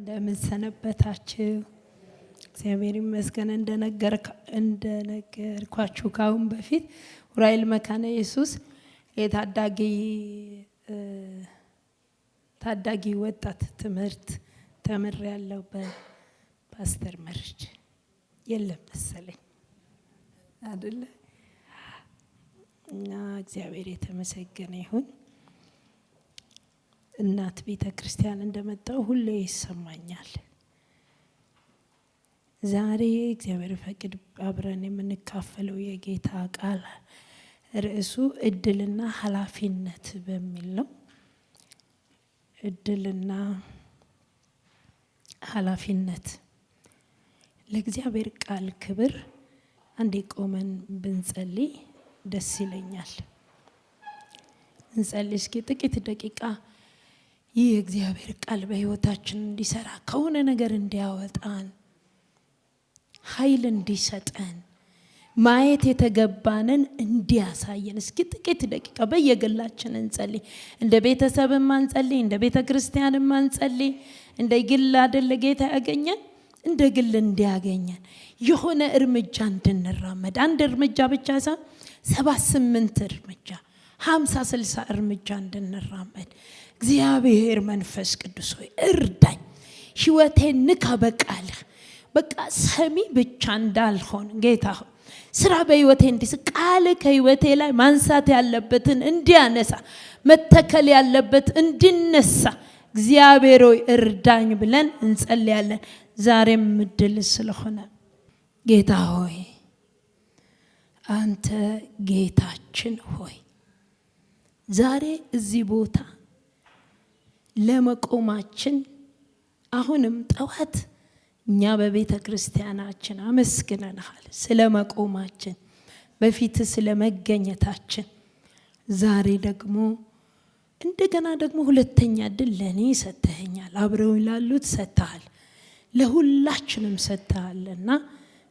እንደምን ሰነበታችሁ? እግዚአብሔር ይመስገን። እንደነገርኳችሁ ካሁን በፊት ኡራኤል መካነ ኢየሱስ ታዳጊ ወጣት ትምህርት ተምሬያለሁ በፓስተር መርጅ የለም መሰለኝ አይደለ? እና እግዚአብሔር የተመሰገነ ይሁን። እናት ቤተ ክርስቲያን እንደመጣው ሁሌ ይሰማኛል። ዛሬ እግዚአብሔር ፈቅድ አብረን የምንካፈለው የጌታ ቃል ርዕሱ እድልና ኃላፊነት በሚል ነው። እድልና ኃላፊነት። ለእግዚአብሔር ቃል ክብር አንዴ ቆመን ብንጸልይ ደስ ይለኛል። እንጸልይ እስኪ ጥቂት ደቂቃ። ይህ የእግዚአብሔር ቃል በሕይወታችን እንዲሰራ ከሆነ ነገር እንዲያወጣን ኃይል እንዲሰጠን ማየት የተገባንን እንዲያሳየን እስኪ ጥቂት ደቂቃ በየግላችን እንጸልይ። እንደ ቤተሰብም አንጸልይ፣ እንደ ቤተ ክርስቲያንም አንጸልይ። እንደ ግል አይደለ ጌታ ያገኘን፣ እንደ ግል እንዲያገኘን የሆነ እርምጃ እንድንራመድ። አንድ እርምጃ ብቻ ሳይሆን 78 እርምጃ 50 60 እርምጃ እንድንራመድ እግዚአብሔር መንፈስ ቅዱስ ሆይ እርዳኝ። ሕይወቴን ንካ በቃልህ። በቃ ሰሚ ብቻ እንዳልሆን ጌታ ሆይ ስራ በሕይወቴ እንዲስ ቃል ከሕይወቴ ላይ ማንሳት ያለበትን እንዲያነሳ መተከል ያለበት እንዲነሳ እግዚአብሔር ሆይ እርዳኝ ብለን እንጸልያለን። ዛሬም እድል ስለሆነ ጌታ ሆይ አንተ ጌታችን ሆይ ዛሬ እዚህ ቦታ ለመቆማችን አሁንም ጠዋት እኛ በቤተ ክርስቲያናችን አመስግነናል ስለ መቆማችን፣ በፊት ስለ መገኘታችን። ዛሬ ደግሞ እንደገና ደግሞ ሁለተኛ እድል ለኔ ሰጥተኸኛል፣ አብረው ላሉት ሰጥተሃል፣ ለሁላችንም ሰጥተሃልና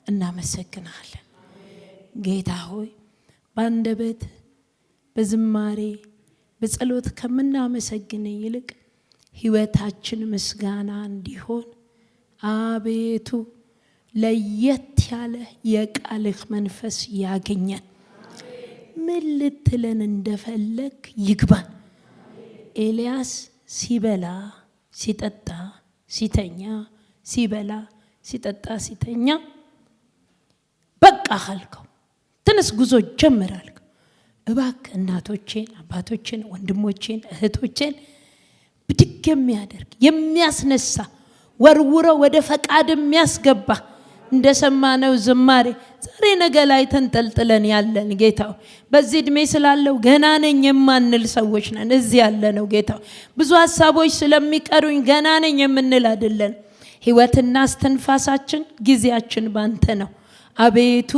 እናመሰግናለን። ጌታ ሆይ በአንደበት በዝማሬ በጸሎት ከምናመሰግን ይልቅ ሕይወታችን ምስጋና እንዲሆን አቤቱ ለየት ያለ የቃልህ መንፈስ ያገኘን። ምን ልትለን እንደፈለግ ይግባን። ኤልያስ ሲበላ ሲጠጣ ሲተኛ፣ ሲበላ ሲጠጣ ሲተኛ በቃ አልከው፣ ትንሽ ጉዞ ጀምር አልከው። እባክህ እናቶቼን፣ አባቶቼን፣ ወንድሞቼን፣ እህቶቼን ብድግ የሚያደርግ የሚያስነሳ ወርውሮ ወደ ፈቃድ የሚያስገባ እንደሰማነው ዝማሬ ዛሬ ነገ ላይ ተንጠልጥለን ያለን ጌታው በዚህ እድሜ ስላለው ገና ነኝ የማንል ሰዎች ነን። እዚህ ያለ ነው ጌታው ብዙ ሀሳቦች ስለሚቀሩኝ ገና ነኝ የምንል አይደለን። ሕይወትና እስትንፋሳችን ጊዜያችን ባንተ ነው። አቤቱ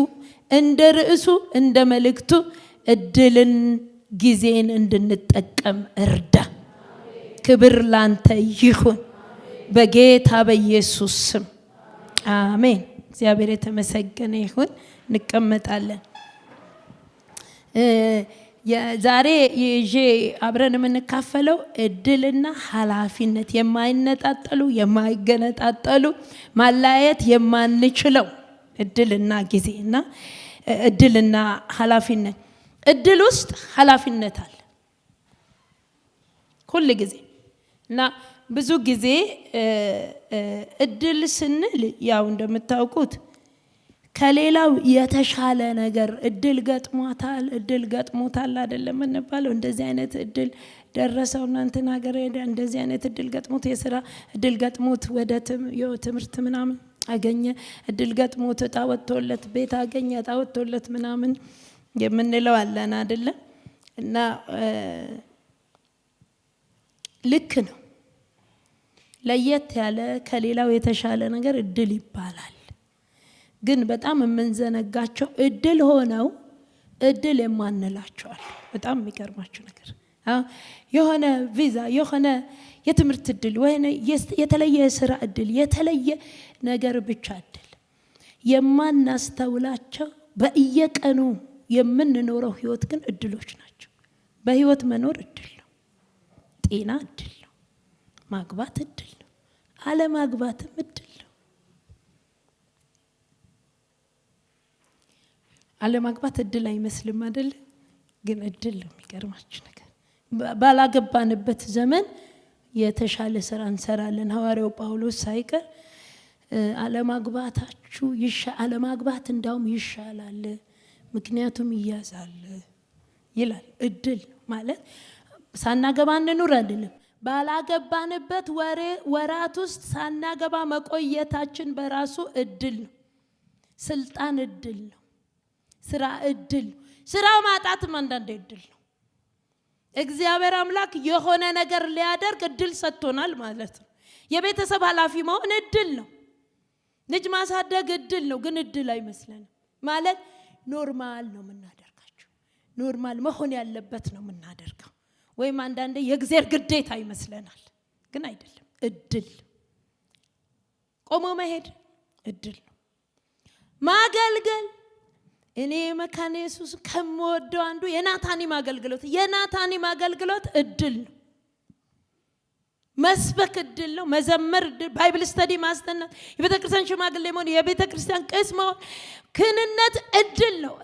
እንደ ርዕሱ እንደ መልእክቱ እድልን ጊዜን እንድንጠቀም እርዳ። ክብር ላንተ ይሁን በጌታ በኢየሱስ ስም አሜን። እግዚአብሔር የተመሰገነ ይሁን። እንቀመጣለን። ዛሬ ይዤ አብረን የምንካፈለው እድልና ኃላፊነት፣ የማይነጣጠሉ የማይገነጣጠሉ ማላየት የማንችለው እድልና ጊዜና እድልና ኃላፊነት። እድል ውስጥ ኃላፊነት አለ ሁል ጊዜ እና ብዙ ጊዜ እድል ስንል ያው እንደምታውቁት ከሌላው የተሻለ ነገር እድል ገጥሞታል አይደለም እንባለው። እንደዚህ አይነት እድል ደረሰው እናንተና ሀገር ሄደ፣ እንደዚህ አይነት እድል ገጥሞት የሥራ እድል ገጥሞት ወደ ትምህርት ምናምን አገኘ፣ እድል ገጥሞት ዕጣ ወጥቶለት ቤት አገኘ፣ ዕጣ ወጥቶለት ምናምን የምንለው አለን አይደለም። እና ልክ ነው። ለየት ያለ ከሌላው የተሻለ ነገር እድል ይባላል። ግን በጣም የምንዘነጋቸው እድል ሆነው እድል የማንላቸዋል። በጣም የሚገርማችሁ ነገር የሆነ ቪዛ፣ የሆነ የትምህርት እድል፣ ወይ የተለየ የሥራ እድል፣ የተለየ ነገር ብቻ እድል የማናስተውላቸው በየቀኑ የምንኖረው ህይወት ግን እድሎች ናቸው። በህይወት መኖር እድል ነው። ጤና እድል ነው። ማግባት እድል ነው። አለማግባትም እድል ነው። አለማግባት እድል አይመስልም አይደል? ግን እድል ነው። የሚገርማችሁ ነገር ባላገባንበት ዘመን የተሻለ ስራ እንሰራለን። ሐዋርያው ጳውሎስ ሳይቀር አለማግባት እንዳውም ይሻላል ምክንያቱም ይያዛል ይላል። እድል ማለት ሳናገባ እንኑር አይደለም። ባላገባንበት ወራት ውስጥ ሳናገባ መቆየታችን በራሱ እድል ነው። ስልጣን እድል ነው። ስራ እድል ነው። ስራ ማጣትም አንዳንዴ እድል ነው። እግዚአብሔር አምላክ የሆነ ነገር ሊያደርግ እድል ሰጥቶናል ማለት ነው። የቤተሰብ ኃላፊ መሆን እድል ነው። ልጅ ማሳደግ እድል ነው። ግን እድል አይመስለንም ማለት ኖርማል ነው የምናደርጋቸው። ኖርማል መሆን ያለበት ነው የምናደርገው። ወይም አንዳንዴ የእግዚአብሔር ግዴታ ይመስለናል። ግን አይደለም። እድል ቆሞ መሄድ እድል ነው። ማገልገል እኔ መካነ ኢየሱስ ከምወደው አንዱ የናታኒም አገልግሎት እድል ነው። መስበክ እድል ነው። መዘመር እድል፣ ባይብል ስተዲ ማስተናት፣ የቤተክርስቲያን ሽማግሌ መሆን፣ የቤተክርስቲያን ቄስ መሆን፣ ክህንነት እድል ነው።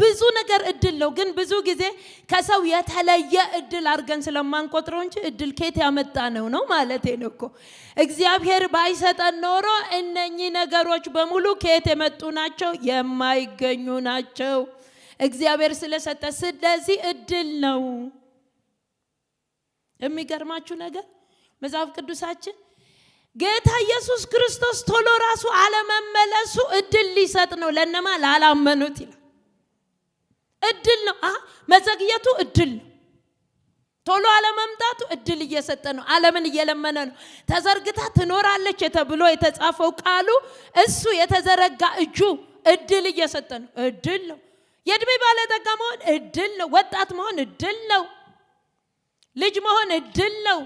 ብዙ ነገር እድል ነው። ግን ብዙ ጊዜ ከሰው የተለየ እድል አድርገን ስለማንቆጥረው እንጂ እድል ከየት ያመጣ ነው ማለት ነው እኮ። እግዚአብሔር ባይሰጠን ኖሮ እነኚህ ነገሮች በሙሉ ከየት የመጡ ናቸው? የማይገኙ ናቸው። እግዚአብሔር ስለሰጠ፣ ስለዚህ እድል ነው። የሚገርማችሁ ነገር መጽሐፍ ቅዱሳችን ጌታ ኢየሱስ ክርስቶስ ቶሎ ራሱ አለመመለሱ እድል ሊሰጥ ነው። ለነማ ላላመኑት ይላል። እድል ነው። መዘግየቱ እድል ነው። ቶሎ አለመምጣቱ እድል እየሰጠ ነው። ዓለምን እየለመነ ነው። ተዘርግታ ትኖራለች ተብሎ የተጻፈው ቃሉ እሱ የተዘረጋ እጁ እድል እየሰጠ ነው። እድል ነው። የእድሜ ባለጠጋ መሆን እድል ነው። ወጣት መሆን እድል ነው። ልጅ መሆን እድል ነው።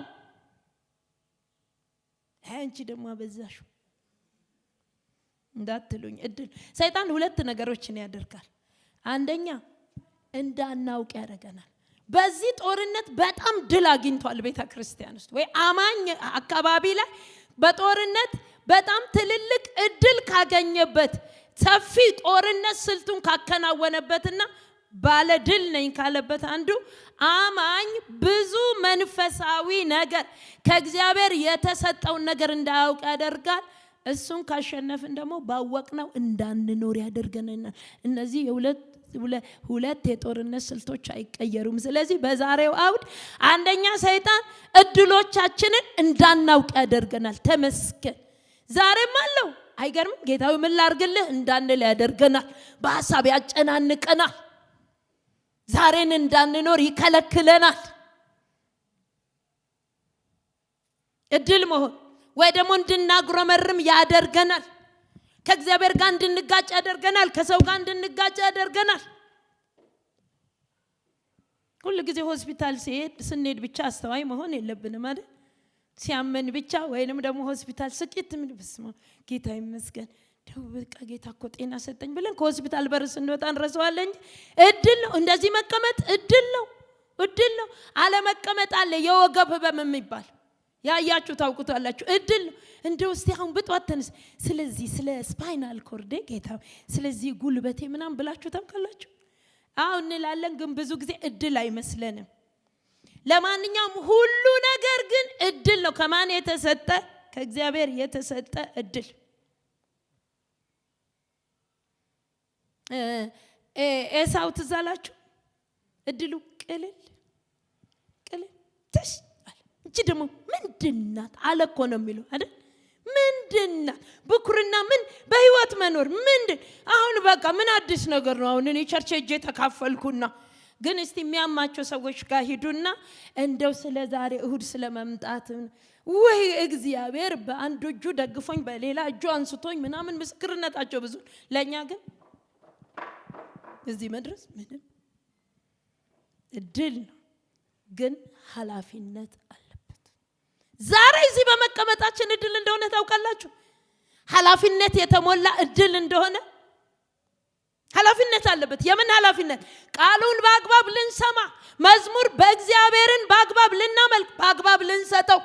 አንቺ ደግሞ አበዛሹ እንዳትሉኝ። እድል ሰይጣን ሁለት ነገሮችን ያደርጋል። አንደኛ እንዳናውቅ ያደርገናል። በዚህ ጦርነት በጣም ድል አግኝቷል ቤተክርስቲያን ውስጥ ወይ አማኝ አካባቢ ላይ በጦርነት በጣም ትልልቅ እድል ካገኘበት ሰፊ ጦርነት ስልቱን ካከናወነበትና ባለ ድል ነኝ ካለበት አንዱ አማኝ ብዙ መንፈሳዊ ነገር ከእግዚአብሔር የተሰጠውን ነገር እንዳያውቅ ያደርጋል። እሱን ካሸነፍን ደግሞ ባወቅነው እንዳንኖር ያደርገናል። እነዚህ ሁለት የጦርነት ስልቶች አይቀየሩም። ስለዚህ በዛሬው አውድ አንደኛ ሰይጣን እድሎቻችንን እንዳናውቅ ያደርገናል። ተመስገን ዛሬም አለው። አይገርም? ጌታዊ ምን ላርግልህ እንዳንል ያደርገናል። በሐሳብ ያጨናንቀናል። ዛሬን እንዳንኖር ይከለክለናል። እድል መሆን ወይ ደግሞ እንድናጉረመርም ያደርገናል። ከእግዚአብሔር ጋር እንድንጋጭ ያደርገናል። ከሰው ጋር እንድንጋጭ ያደርገናል። ሁሉ ጊዜ ሆስፒታል ስንሄድ ብቻ አስተዋይ መሆን የለብንም አይደል? ሲያመን ብቻ ወይንም ደግሞ ሆስፒታል ስቂት ምን በስማ ጌታ ይመስገን በቃ ጌታ እኮ ጤና ሰጠኝ ብለን ከሆስፒታል በር ስንወጣ እንረሳዋለን። እድል ነው። እንደዚህ መቀመጥ እድል ነው። አለመቀመጥ አለ። የወገብ ህመም የሚባል ያያችሁ ታውቁታላችሁ። እድል ነው። እንደው እስቲ አሁን በጧት ተነስ ስለዚህ ስለ ስፓይናል ኮርድ ጌታ ስለዚህ ጉልበቴ ምናምን ብላችሁ ታውቃላችሁ? አሁን እንላለን፣ ግን ብዙ ጊዜ እድል አይመስለንም። ለማንኛውም ሁሉ ነገር ግን እድል ነው። ከማን የተሰጠ? ከእግዚአብሔር የተሰጠ እድል። ኤሳው ትዝ አላችሁ? እድሉ ቅልል ትሽ አለ። እቺ ደግሞ ምንድናት አለ እኮ ነው የሚለው አይደል? ምንድናት? ብኩርና ምን በህይወት መኖር ምንድን? አሁን በቃ ምን አዲስ ነገር ነው? አሁን እኔ ቸርች ሄጄ ተካፈልኩና ግን እስቲ የሚያማቸው ሰዎች ጋር ሂዱና እንደው ስለ ዛሬ እሁድ ስለመምጣት ወይ እግዚአብሔር በአንድ እጁ ደግፎኝ በሌላ እጁ አንስቶኝ ምናምን ምስክርነታቸው ብዙ። ለኛ ግን እዚህ መድረስ ምንም እድል ነው፣ ግን ኃላፊነት አለበት። ዛሬ እዚህ በመቀመጣችን እድል እንደሆነ ታውቃላችሁ? ኃላፊነት የተሞላ እድል እንደሆነ ኃላፊነት አለበት። የምን ኃላፊነት? ቃሉን በአግባብ ልንሰማ፣ መዝሙር በእግዚአብሔርን በአግባብ ልናመልክ፣ በአግባብ ልንሰጠው።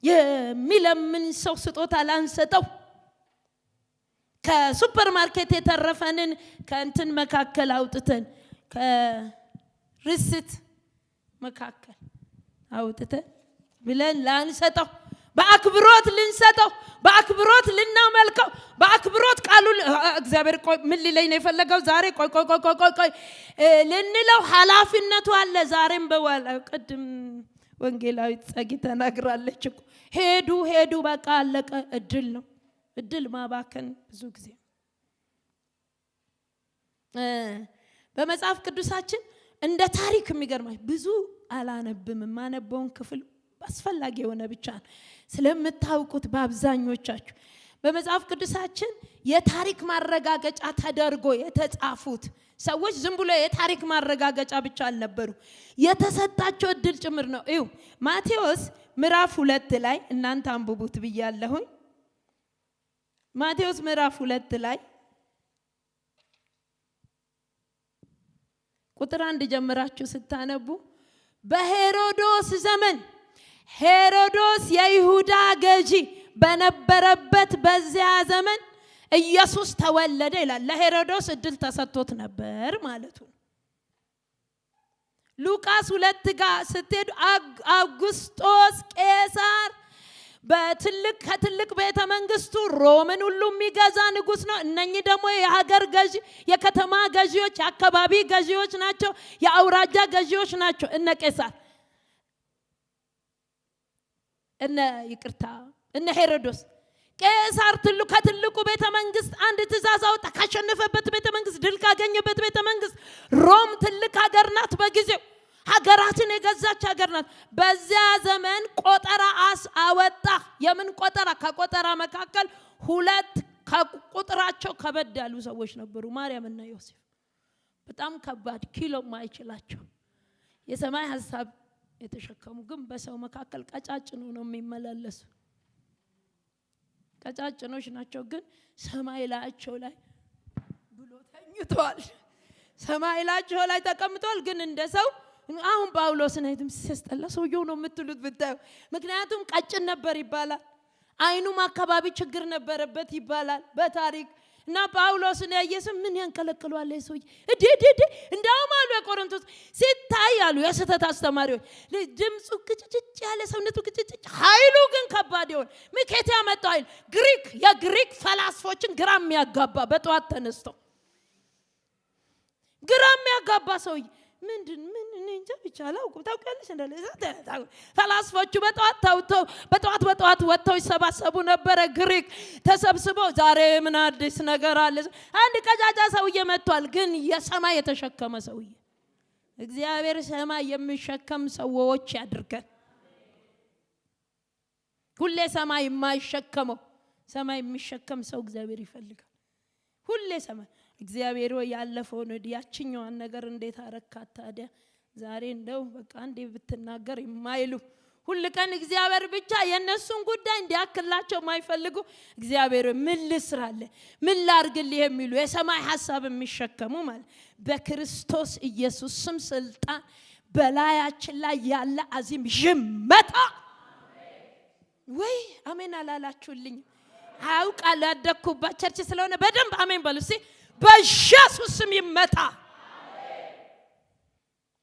የሚለምን ሰው ስጦታ ላንሰጠው። ከሱፐር ማርኬት የተረፈንን ከእንትን መካከል አውጥተን ከርስት መካከል አውጥተን ብለን ላንሰጠው፣ በአክብሮት ልንሰጠው፣ በአክብሮት ልናመልከው፣ በአክብሮት ቃሉ እግዚአብሔር ቆይ ምን ሊለኝ ነው የፈለገው ዛሬ ቆይ ልንለው ኃላፊነቱ አለ። ዛሬም በኋላ ቅድም ወንጌላዊት ጸጊ ተናግራለች እኮ ሄዱ በቃ አለቀ። እድል ነው እድል ማባከን ብዙ ጊዜ በመጽሐፍ ቅዱሳችን እንደ ታሪክ የሚገርማችሁ ብዙ አላነብም። ማነበውን ክፍል አስፈላጊ የሆነ ብቻ ስለምታውቁት በአብዛኞቻችሁ በመጽሐፍ ቅዱሳችን የታሪክ ማረጋገጫ ተደርጎ የተጻፉት ሰዎች ዝም ብሎ የታሪክ ማረጋገጫ ብቻ አልነበሩ፣ የተሰጣቸው እድል ጭምር ነው። እዩ ማቴዎስ ምዕራፍ 2 ላይ እናንተ አንብቡት ብያለሁኝ። ማቴዎስ ምዕራፍ 2 ላይ ቁጥር 1 ጀምራችሁ ስታነቡ በሄሮዶስ ዘመን ሄሮዶስ የይሁዳ ገዢ በነበረበት በዚያ ዘመን ኢየሱስ ተወለደ ይላል። ለሄሮዶስ እድል ተሰጥቶት ነበር ማለቱ። ሉቃስ 2 ጋር ስትሄዱ አውግስጦስ ቄሳር ከትልቅ ቤተ መንግስቱ ሮምን ሁሉ የሚገዛ ንጉስ ነው። እነኚህ ደግሞ የሀገር ገዢ፣ የከተማ ገዢዎች፣ የአካባቢ ገዢዎች ናቸው፣ የአውራጃ ገዢዎች ናቸው። እነ ቄሳር እነ ሄሮዶስ ቄሳር ከትልቁ ቤተ መንግስት አንድ ትእዛዝ አወጣ። ካሸነፈበት ቤተ መንግስት፣ ድል ካገኘበት ቤተ መንግስት ሮም ትልቅ ሀገር ናት። በጊዜው ሀገራትን የገዛች ሀገር ናት። በዚያ ዘመን ቆጠራ አወጣ። የምን ቆጠራ? ከቆጠራ መካከል 2 ከቁጥራቸው ከበድ ያሉ ሰዎች ነበሩ፣ ማርያምና ዮሴፍ። በጣም ከባድ ኪሎ ማይችላቸው የሰማይ ሐሳብ የተሸከሙ ግን በሰው መካከል ቀጫጭኖ ነው የሚመላለሱ። ቀጫጭኖች ናቸው ግን ሰማይ ላያቸው ላይ ብሎ ተኝቷል። ሰማይ ላያቸው ላይ ተቀምጧል ግን እንደሰው። አሁን ጳውሎስን አይተም ሲያስጠላ ሰውየው ነው የምትሉት ብታዩ። ምክንያቱም ቀጭን ነበር ይባላል፣ አይኑም አካባቢ ችግር ነበረበት ይባላል በታሪክ። እና ጳውሎስን ያየሰም ምን ያንከለክሏል ሰውዬ እዴ እንዳውም አሉ የቆሮንቶስ ሲታይ አሉ የስተት አስተማሪዎች ድምጹ ቅጭጭ ያለ ሰውነቱ ቅጭጭ፣ ኃይሉ ግን ከባድ ይሆን። ምክንያት ያመጣው ኃይል የግሪክ ፈላስፎችን ግራም ያጋባ በጠዋት ተነስተው ግራም ያጋባ ሰውዬ ምን እንጃ ብቻ አላውቁ። ታውቃለሽ እንደለ ፈላስፎቹ በጠዋት ወጥተው ይሰባሰቡ ነበረ። ግሪክ ተሰብስበው ዛሬ ምን አዲስ ነገር አለ? አንድ ቀጫጫ ሰውዬ መጥቷል፣ ግን የሰማይ የተሸከመ ሰውዬ። እግዚአብሔር ሰማይ የሚሸከም ሰዎች ያድርገን። ሁሌ ሰማይ የማይሸከመው ሰማይ የሚሸከም ሰው እግዚአብሔር ይፈልጋል። ሁሌ ሰማይ እግዚአብሔር ያለፈውን ያችኛዋን ነገር እንዴት አረካት ታዲያ ዛሬ እንደው በቃ እንዴ ብትናገር የማይሉ ሁሉ ቀን እግዚአብሔር ብቻ የነሱን ጉዳይ እንዲያክላቸው የማይፈልጉ እግዚአብሔር ምን ልስራለ ምን ላርግልህ የሚሉ የሰማይ ሐሳብ የሚሸከሙ ማለት በክርስቶስ ኢየሱስ ስም ስልጣን በላያችን ላይ ያለ አዚም ይመታ። ወይ አሜን አላላችሁልኝ? አውቃለሁ ያደኩባት ቸርች ስለሆነ በደንብ አሜን በሉ እስቲ። በኢየሱስ ስም ይመታ።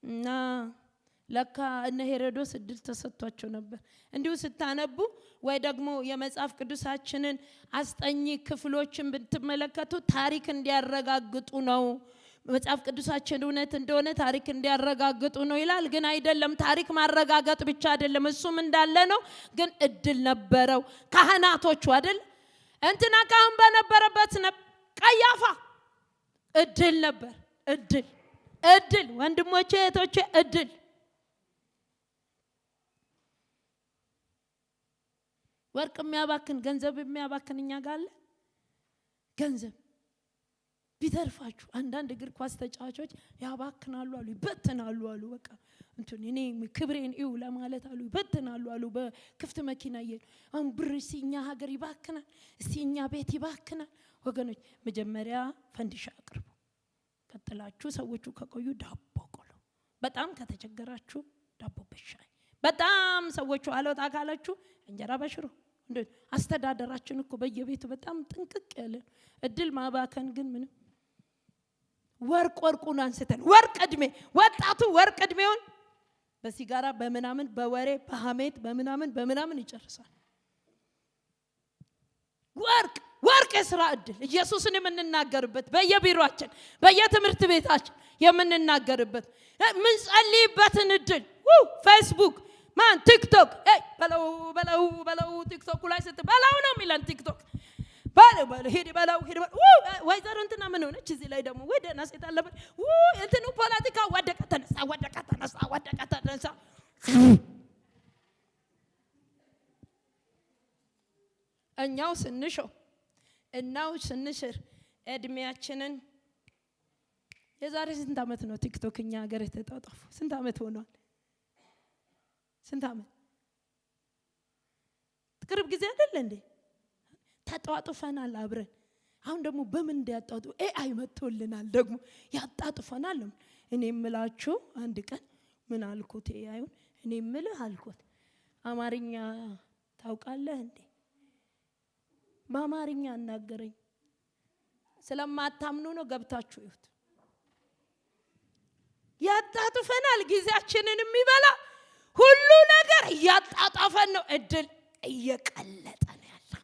እና ለካ እነ ሄሮዶስ እድል ተሰጥቷቸው ነበር። እንዲሁ ስታነቡ ወይ ደግሞ የመጽሐፍ ቅዱሳችንን አስጠኝ ክፍሎችን ብትመለከቱ ታሪክ እንዲያረጋግጡ ነው። መጽሐፍ ቅዱሳችን እውነት እንደሆነ ታሪክ እንዲያረጋግጡ ነው ይላል። ግን አይደለም። ታሪክ ማረጋገጥ ብቻ አይደለም፣ እሱም እንዳለ ነው። ግን እድል ነበረው ካህናቶቹ አይደል? እንትና ካህን በነበረበት ቀያፋ እድል ነበር። እድል ወንድሞቼ እህቶቼ እድል። ወርቅ የሚያባክን ገንዘብ የሚያባክን እኛ ጋር አለ። ገንዘብ ቢተርፋችሁ አንዳንድ እግር ኳስ ተጫዋቾች ያባክናሉ አሉ፣ ይበትናሉ አሉ። በቃ እንትን እኔ ክብሬን እዩ ለማለት አሉ ይበትናሉ አሉ። በክፍት መኪና ይሄን ብር ሲኛ ሀገር ይባክናል፣ ሲኛ ቤት ይባክናል። ወገኖች መጀመሪያ ፈንዲሻ አቅርቡ፣ ቀጥላችሁ ሰዎቹ ከቆዩ ዳቦ ቆሎ፣ በጣም ከተቸገራችሁ ዳቦ በሻይ፣ በጣም ሰዎቹ አለውጣ ካላችሁ እንጀራ በሽሮ እንዴ አስተዳደራችን እኮ በየቤቱ በጣም ጥንቅቅ ያለ እድል ማባከን ግን ምንም ወርቁን አንስተን ወርቅ እድሜ ወጣቱ ወርቅ እድሜውን በሲጋራ በመናምን በወሬ በሐሜት በመናምን ይጨርሳል። ወርቅ የሥራ እድል ኢየሱስን የምንናገርበት በየቢሮአችን በየትምህርት ቤታችን የምንናገርበት ምን ጸልይበትን እድል ፌስቡክ ማን ቲክቶክ በለው ቲክቶክ ላይ ስትበላው ነው የሚለን ቲክቶክ ሄድ በለው ወይዘሮ እንትና ምን ሆነች እዚህ ላይ ደግሞ ወይ ደህና ሴት አለበት እንትኑ ፖለቲካ ወደቀ ተነሳ እኛው ስንሽር እድሜያችንን የዛሬ ስንት ዓመት ነው ቲክቶክ እኛ ሀገር የተጣጣፉ? ስንት ዓመት ሆኗል? ስንት ዓመት? ቅርብ ጊዜ አይደል እንዴ? ተጣጣፈናል አብረን። አሁን ደግሞ በምን እንዲያጣጡ ኤአይ መጥቶልናል ደግሞ ያጣጥፈናል። እኔ እምላችሁ አንድ ቀን ምን አልኩት ኤአይን እኔ እምልህ አልኩት አማርኛ ታውቃለህ እንዴ? በአማርኛ አናገረኝ። ስለማታምኑ ነው ገብታችሁ ይሁት ያጣጥፈናል። ጊዜያችንን የሚበላ ሁሉ ነገር ያጣጣፈን ነው። እድል እየቀለጠ ነው ያለው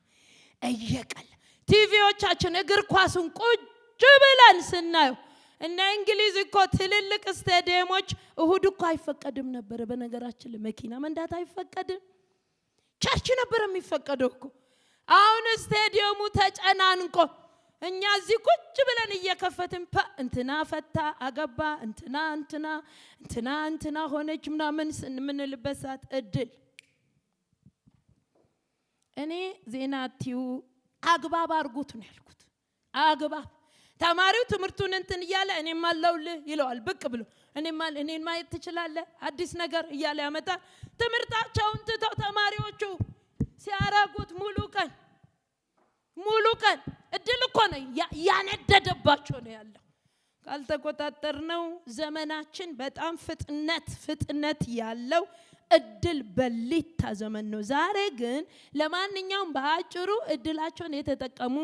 ቲቪዎቻችን እግር ኳስን ቁጭ ብለን ስናየው እና እንግሊዝ እኮ ትልልቅ ስታዲየሞች እሁድ እኮ አይፈቀድም ነበር። በነገራችን መኪና መንዳት አይፈቀድም። ቸርች ነበር የሚፈቀደው እኮ። አሁን ስታዲየሙ ተጨናንቆ እኛ እዚህ ቁጭ ብለን እየከፈትን እንትና ፈታ አገባ እንትና ሆነች ምናምን ምንልበት ሰዓት እድል እኔ ዜናቲው አግባብ አርጉት ነው ያልኩት። አግባብ ተማሪው ትምህርቱን እንትን እያለ እኔም አለውልህ ይለዋል ብቅ ብሎ እኔን ማየት ትችላለህ አዲስ ነገር እያለ ያመጣል። ትምህርታቸውን ትተው ተማሪዎቹ ሲያረጉት ሙሉ ቀን እድል እኮ ነው ያነደደባቸው ነው ያለው። ካልተቆጣጠርነው ዘመናችን በጣም ፍጥነት ያለው እድል በሊታ ዘመን ነው። ዛሬ ግን ለማንኛውም በአጭሩ እድላቸውን የተጠቀሙ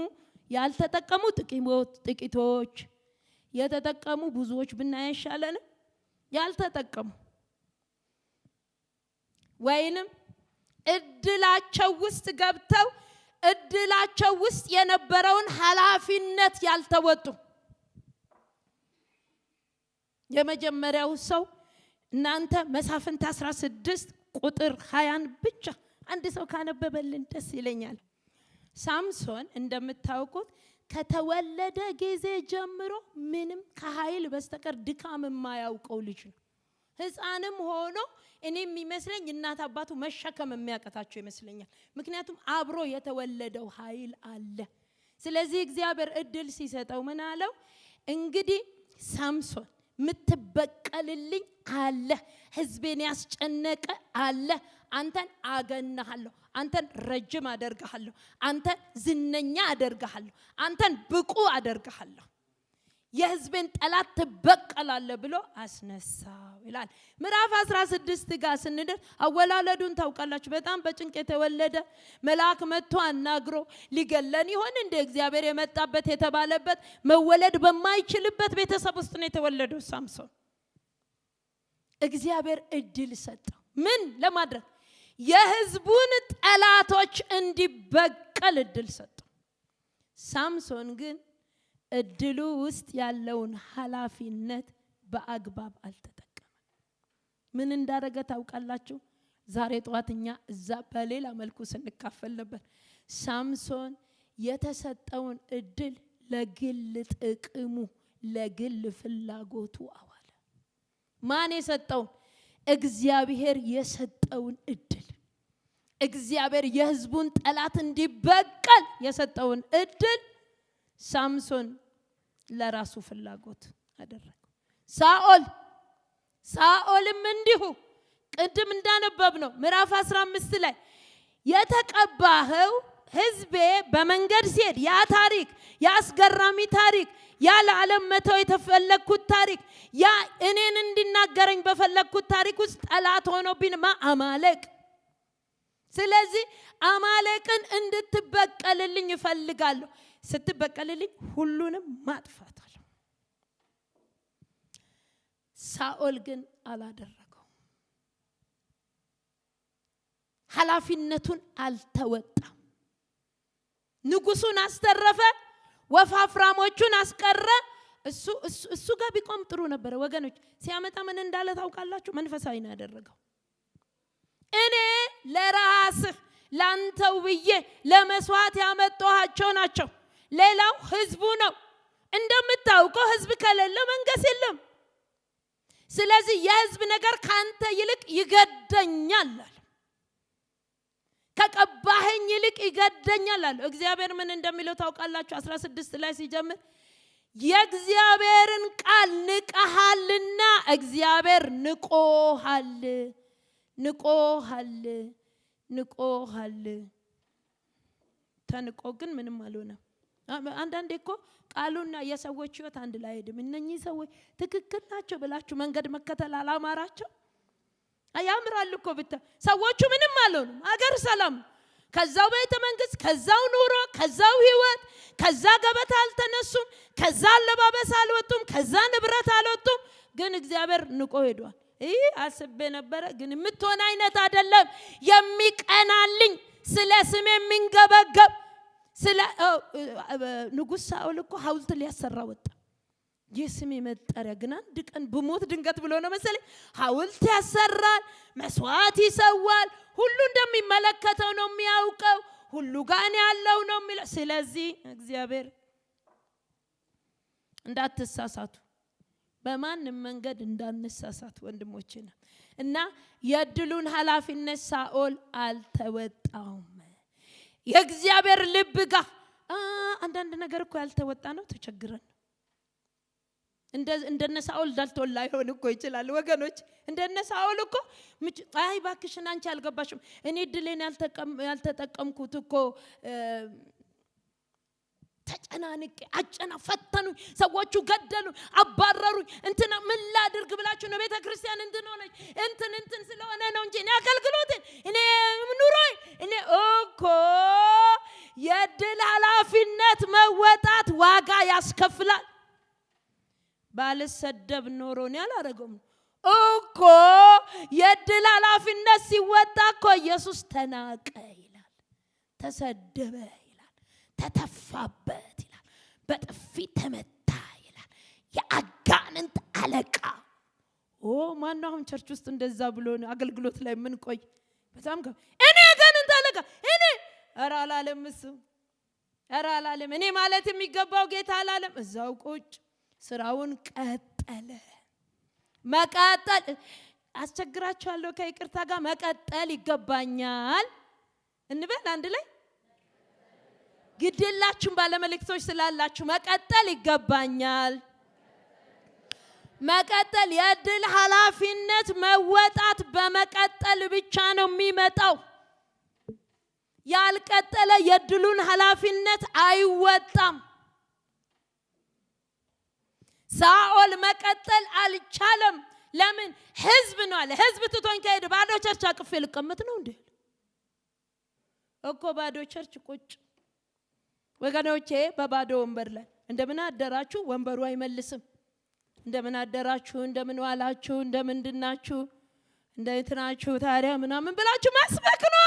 ያልተጠቀሙ ጥቂቶች የተጠቀሙ ብዙዎች ብናይ ይሻላል። ያልተጠቀሙ ወይንም እድላቸው ውስጥ ገብተው እድላቸው ውስጥ የነበረውን ኃላፊነት ያልተወጡ የመጀመሪያው ሰው እናንተ መሳፍንት 16 ቁጥር 20 ብቻ አንድ ሰው ካነበበልን ደስ ይለኛል። ሳምሶን እንደምታውቁት ከተወለደ ጊዜ ጀምሮ ምንም ከኃይል በስተቀር ድካም የማያውቀው ልጅ ነው። ሕፃንም ሆኖ እኔ የሚመስለኝ እናት አባቱ መሸከም የሚያቀታቸው ይመስለኛል። ምክንያቱም አብሮ የተወለደው ኃይል አለ። ስለዚህ እግዚአብሔር እድል ሲሰጠው ምን አለው? እንግዲህ ሳምሶን ምትበቀልልኝ አለ፣ ሕዝቤን ያስጨነቀ አለ፣ አንተን አገናሃለሁ፣ አንተን ረጅም አደርጋለሁ፣ አንተን ዝነኛ አደርጋለሁ፣ አንተን ብቁ አደርጋለሁ፣ የሕዝቤን ጠላት ትበቀላለህ ብሎ አስነሳው ይላል። ምዕራፍ 16 ጋር ስንደርስ አወላለዱን ታውቃላችሁ። በጣም በጭንቅ የተወለደ መልአክ መጥቶ አናግሮ ሊገለን ይሆን እንደ እግዚአብሔር የመጣበት የተባለበት መወለድ በማይችልበት ቤተሰብ ውስጥ ነው የተወለደው ሳምሶን። እግዚአብሔር እድል ሰጠው። ምን ለማድረግ? የሕዝቡን ጠላቶች እንዲበቀል እድል ሰጠው። ሳምሶን ግን እድሉ ውስጥ ያለውን ኃላፊነት በአግባብ አልተጠቀመም። ምን እንዳደረገ ታውቃላችሁ? ዛሬ ጠዋትኛ እዛ በሌላ መልኩ ስንካፈል ነበር። ሳምሶን የተሰጠውን እድል ለግል ጥቅሙ ለግል ፍላጎቱ አዋለ። ማን የሰጠውን? እግዚአብሔር የሰጠውን እድል። እግዚአብሔር የሕዝቡን ጠላት እንዲበቀል የሰጠውን እድል ሳምሶን ለራሱ ፍላጎት አደረገው። ሳኦልም እንዲሁ ቅድም እንዳነበብነው ምዕራፍ 15 ላይ የተቀባኸው ሕዝቤ በመንገድ ሲሄድ ያ ታሪክ ያስገራሚ ታሪክ ያለ ዓለም መተው የተፈለኩት ታሪክ ያ እኔን እንዲናገረኝ በፈለኩት ታሪክ ውስጥ ጠላት ሆኖብኝ አማሌቅ። ስለዚህ አማሌቅን እንድትበቀልልኝ እፈልጋለሁ። ስትበቀልልኝ ሁሉንም ማጥፋታለሁ። ሳኦል ግን አላደረገው። ኃላፊነቱን አልተወጣም። ንጉሱን አስተረፈ፣ ወፋፍራሞቹን አስቀረ። እሱ ጋር ቢቆም ጥሩ ነበር ወገኖች። ሲያመጣ ምን እንዳለ ታውቃላችሁ? መንፈሳዊ ነው ያደረገው። እኔ ለራስህ ላንተው ብዬ ለመስዋዕት ያመጣኋቸው ናቸው። ሌላው ህዝቡ ነው። እንደምታውቀው ህዝብ ከሌለ መንገስ የለም። ስለዚህ የህዝብ ነገር ካንተ ይልቅ ይገደኛል አለ። ከቀባኸኝ ይልቅ ይገደኛል አለ። እግዚአብሔር ምን እንደሚለው ታውቃላችሁ? 16 ላይ ሲጀምር የእግዚአብሔርን ቃል ንቀሃልና እግዚአብሔር ንቆሃል። ተንቆ ግን ምንም አልሆነም። አንዳንዴ እኮ ቃሉና የሰዎች ህይወት አንድ ላይ አይሄድም። እነኚህ ሰዎች ትክክል ናቸው ብላችሁ መንገድ መከተል አላማራቸው? ያምራል እኮ ብታ ሰዎቹ ምንም አልሆኑም። አገር ሰላም፣ ከዛው ቤተ መንግስት፣ ከዛው ኑሮ፣ ከዛው ህይወት፣ ከዛ ገበታ አልተነሱም፣ ከዛ አለባበስ አልወጡም፣ ከዛ ንብረት አልወጡም። ግን እግዚአብሔር ንቆ ሄዷል። አስቤ ነበረ ግን የምትሆን አይነት አይደለም። የሚቀናልኝ ስለ ስም የሚንገበገብ ስለ ንጉስ ሳኦል እኮ ሐውልት ሊያሰራ ወጣ። የስሜ መጠሪያ ግን አንድ ቀን በሞት ድንገት ብሎ ነው መሰለኝ ሐውልት ያሰራል፣ መስዋዕት ይሰዋል። ሁሉ እንደሚመለከተው ነው የሚያውቀው። ሁሉ ጋር ያለው ነው የሚለው። ስለዚህ እግዚአብሔር እንዳትሳሳቱ፣ በማንም መንገድ እንዳንሳሳት ወንድሞቼ ነው። እና የድሉን ኃላፊነት ሳኦል አልተወጣውም። የእግዚአብሔር ልብ ጋር አንዳንድ ነገር እኮ ያልተወጣ ነው ተቸግረን። እንደነ ሳኦል ዳልቶላ ይሆን እኮ ይችላል ወገኖች። እንደነ ሳኦል እኮ አይ ባክሽን አንቺ አልገባሽም፣ እኔ ድሌን ያልተጠቀምኩት እኮ ተጨናንቄ ፈተኑኝ፣ ሰዎቹ ገደሉኝ፣ አባረሩኝ፣ እንትና ምን ላድርግ ብላችሁ ነው ቤተክርስቲያን እንድንሆነች እንትን ስለሆነ ነው እንጂ እኔ አገልግሎቴን እኔ ኑሮይ እኔ እኮ የድል ኃላፊነት መወጣት ዋጋ ያስከፍላል። ባልሰደብ ኖሮ ነው ያላረገው እኮ የድል ኃላፊነት ሲወጣ እኮ ኢየሱስ ተናቀ ይላል፣ ተሰደበ ይላል፣ ተተፋበት ይላል፣ በጥፊ ተመታ ይላል። የአጋንንት አለቃ ማነው አሁን ቸርች ውስጥ እንደዛ ብሎ አገልግሎት ላይ ምን ቆይ በጣም እኔ አጋንንት አለቃ እኔ ኧረ አላለም እሱ ኧረ አላለም። እኔ ማለት የሚገባው ጌታ አላለም። እዛው ቁጭ ስራውን ቀጠለ። መቀጠል አስቸግራችኋለሁ ከይቅርታ ጋር መቀጠል ይገባኛል እንበል አንድ ላይ። ግድላችሁም ባለመልእክቶች ስላላችሁ መቀጠል ይገባኛል። መቀጠል የድል ኃላፊነት መወጣት በመቀጠል ብቻ ነው የሚመጣው። ያልቀጠለ የድሉን ኃላፊነት አይወጣም። ሳኦል መቀጠል አልቻለም። ለምን? ህዝብ ነው አለ። ህዝብ ትቶኝ ከሄደ ባዶ ቸርች አቅፌ ልቀመጥ ነው እንዴ? እኮ ባዶ ቸርች ቁጭ ወገኖቼ፣ በባዶ ወንበር ላይ እንደምን አደራችሁ ወንበሩ አይመልስም። እንደምን አደራችሁ፣ እንደምን ዋላችሁ፣ እንደምንድናችሁ፣ እንደትናችሁ ታዲያ ምናምን ብላችሁ መስበክ ነው።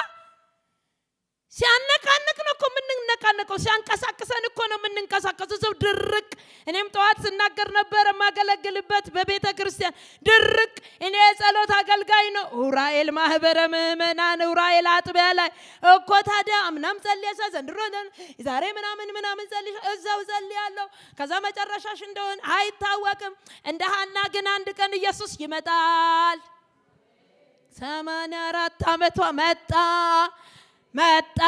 ሲያነቃነቅ ነው እኮ የምንነቃነቀው። ሲያንቀሳቅሰን እኮ ነው የምንንቀሳቀሰው። ሰው ድርቅ። እኔም ጠዋት ስናገር ነበር የማገለግልበት በቤተ ክርስቲያን ድርቅ። እኔ የጸሎት አገልጋይ ነው። ኡራኤል ማህበረ ምእመናን ኡራኤል አጥቢያ ላይ እኮ ታዲያ አምናም ጸልያለሁ፣ ዘንድሮ ዛሬ ምናምን ጸልይ እዛው ጸልያለሁ። ከዛ መጨረሻሽ እንደሆነ አይታወቅም። እንደ ሐና ግን አንድ ቀን ኢየሱስ ይመጣል። 84 ዓመቷ መጣ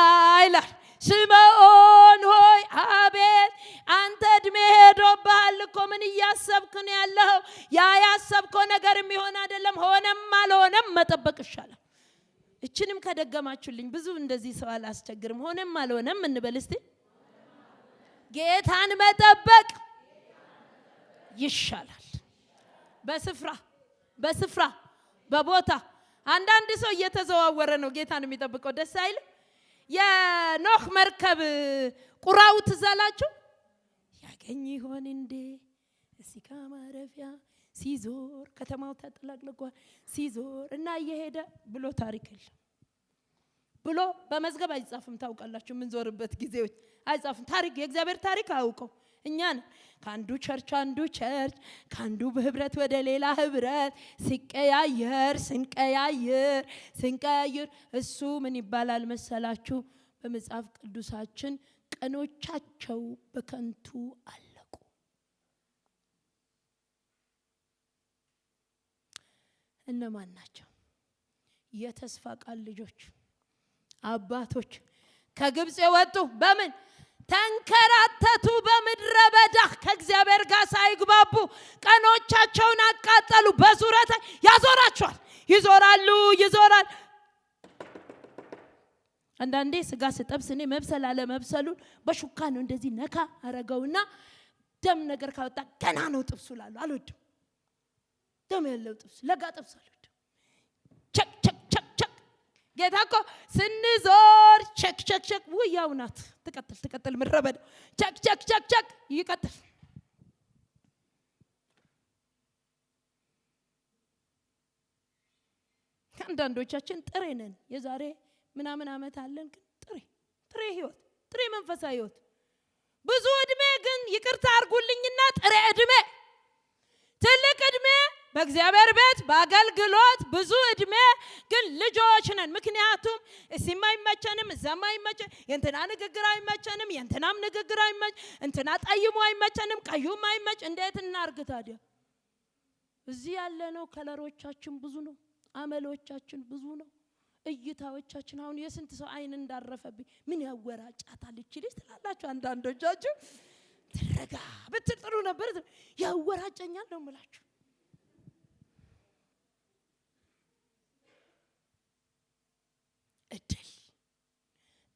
ይላል። ስምዖን ሆይ አቤት፣ አንተ እድሜ ሄዶብሃል እኮ ምን እያሰብክ ነው ያለኸው? ያ ያሰብከው ነገር የሚሆን አይደለም። ሆነም አልሆነም መጠበቅ ይሻላል። እችንም ከደገማችሁልኝ ብዙ እንደዚህ ሰው አላስቸግርም። ሆነም አልሆነም እንበል እስቲ። ጌታን መጠበቅ ይሻላል። በስፍራ በቦታ አንዳንድ ሰው እየተዘዋወረ ነው ጌታን የሚጠብቀው። ደስ አይልም? የኖህ መርከብ ቁራው ትዝ አላችሁ? ያገኝ ይሆን እንዴ እስኪ ማረፊያ ሲዞር ከተማው ተጥለቅልቋል ሲዞር እና እየሄደ ብሎ ታሪክ የለም ብሎ በመዝገብ አይጻፍም። ታውቃላችሁ ምን ዞርበት ጊዜዎች አይጻፍም። ታሪክ የእግዚአብሔር ታሪክ አውቀው እኛን ካንዱ ቸርች አንዱ ቸርች ካንዱ በህብረት ወደ ሌላ ህብረት ስንቀያየር እሱ ምን ይባላል መሰላችሁ? በመጽሐፍ ቅዱሳችን ቀኖቻቸው በከንቱ አለቁ። እነማን ናቸው? የተስፋ ቃል ልጆች አባቶች ከግብጽ የወጡ በምን ተንከራተቱ? በምድረ በዳ ከእግዚአብሔር ጋር ሳይግባቡ ቀኖቻቸውን አቃጠሉ። በዙረት ያዞራቸዋል። ይዞራል። አንዳንዴ ስጋ ስጠብስ እኔ መብሰል አለ መብሰሉን በሹካ ነው እንደዚህ ነካ አረገውና ደም ነገር ካወጣ ገና ነው ጥብሱ ላሉ አልወድም። ደም ያለው ጥብስ ለጋ ጥብስ አልወድም። ቸክ ጌታ እኮ ስንዞር ቸክ ውያው ናት። ትቀጥል ምረበድ ቸክ ይቀጥል። አንዳንዶቻችን ጥሬ ነን። የዛሬ ምናምን ዓመት አለን ግን ጥሬ ህይወት ጥሬ መንፈሳዊ ህይወት ብዙ እድሜ ግን ይቅርታ አርጉልኝና ጥሬ እድሜ ትልቅ እድሜ በእግዚአብሔር ቤት በአገልግሎት ብዙ እድሜ ግን ልጆች ነን። ምክንያቱም እዚህም አይመቸንም እዛም አይመቸን፣ የእንትና ንግግር አይመቸንም የእንትናም ንግግር አይመች፣ እንትና ጠይሙ አይመቸንም ቀዩም አይመች። እንዴት እናርግ ታዲያ? እዚህ ያለነው ከለሮቻችን ብዙ ነው፣ አመሎቻችን ብዙ ነው፣ እይታዎቻችን። አሁን የስንት ሰው አይን እንዳረፈብኝ ምን ያወራጫታል እቺ ልጅ ትላላችሁ አንዳንዶቻችሁ። ትረጋ ብትጥሩ ነበር ያወራጨኛል ነው የምላችሁ።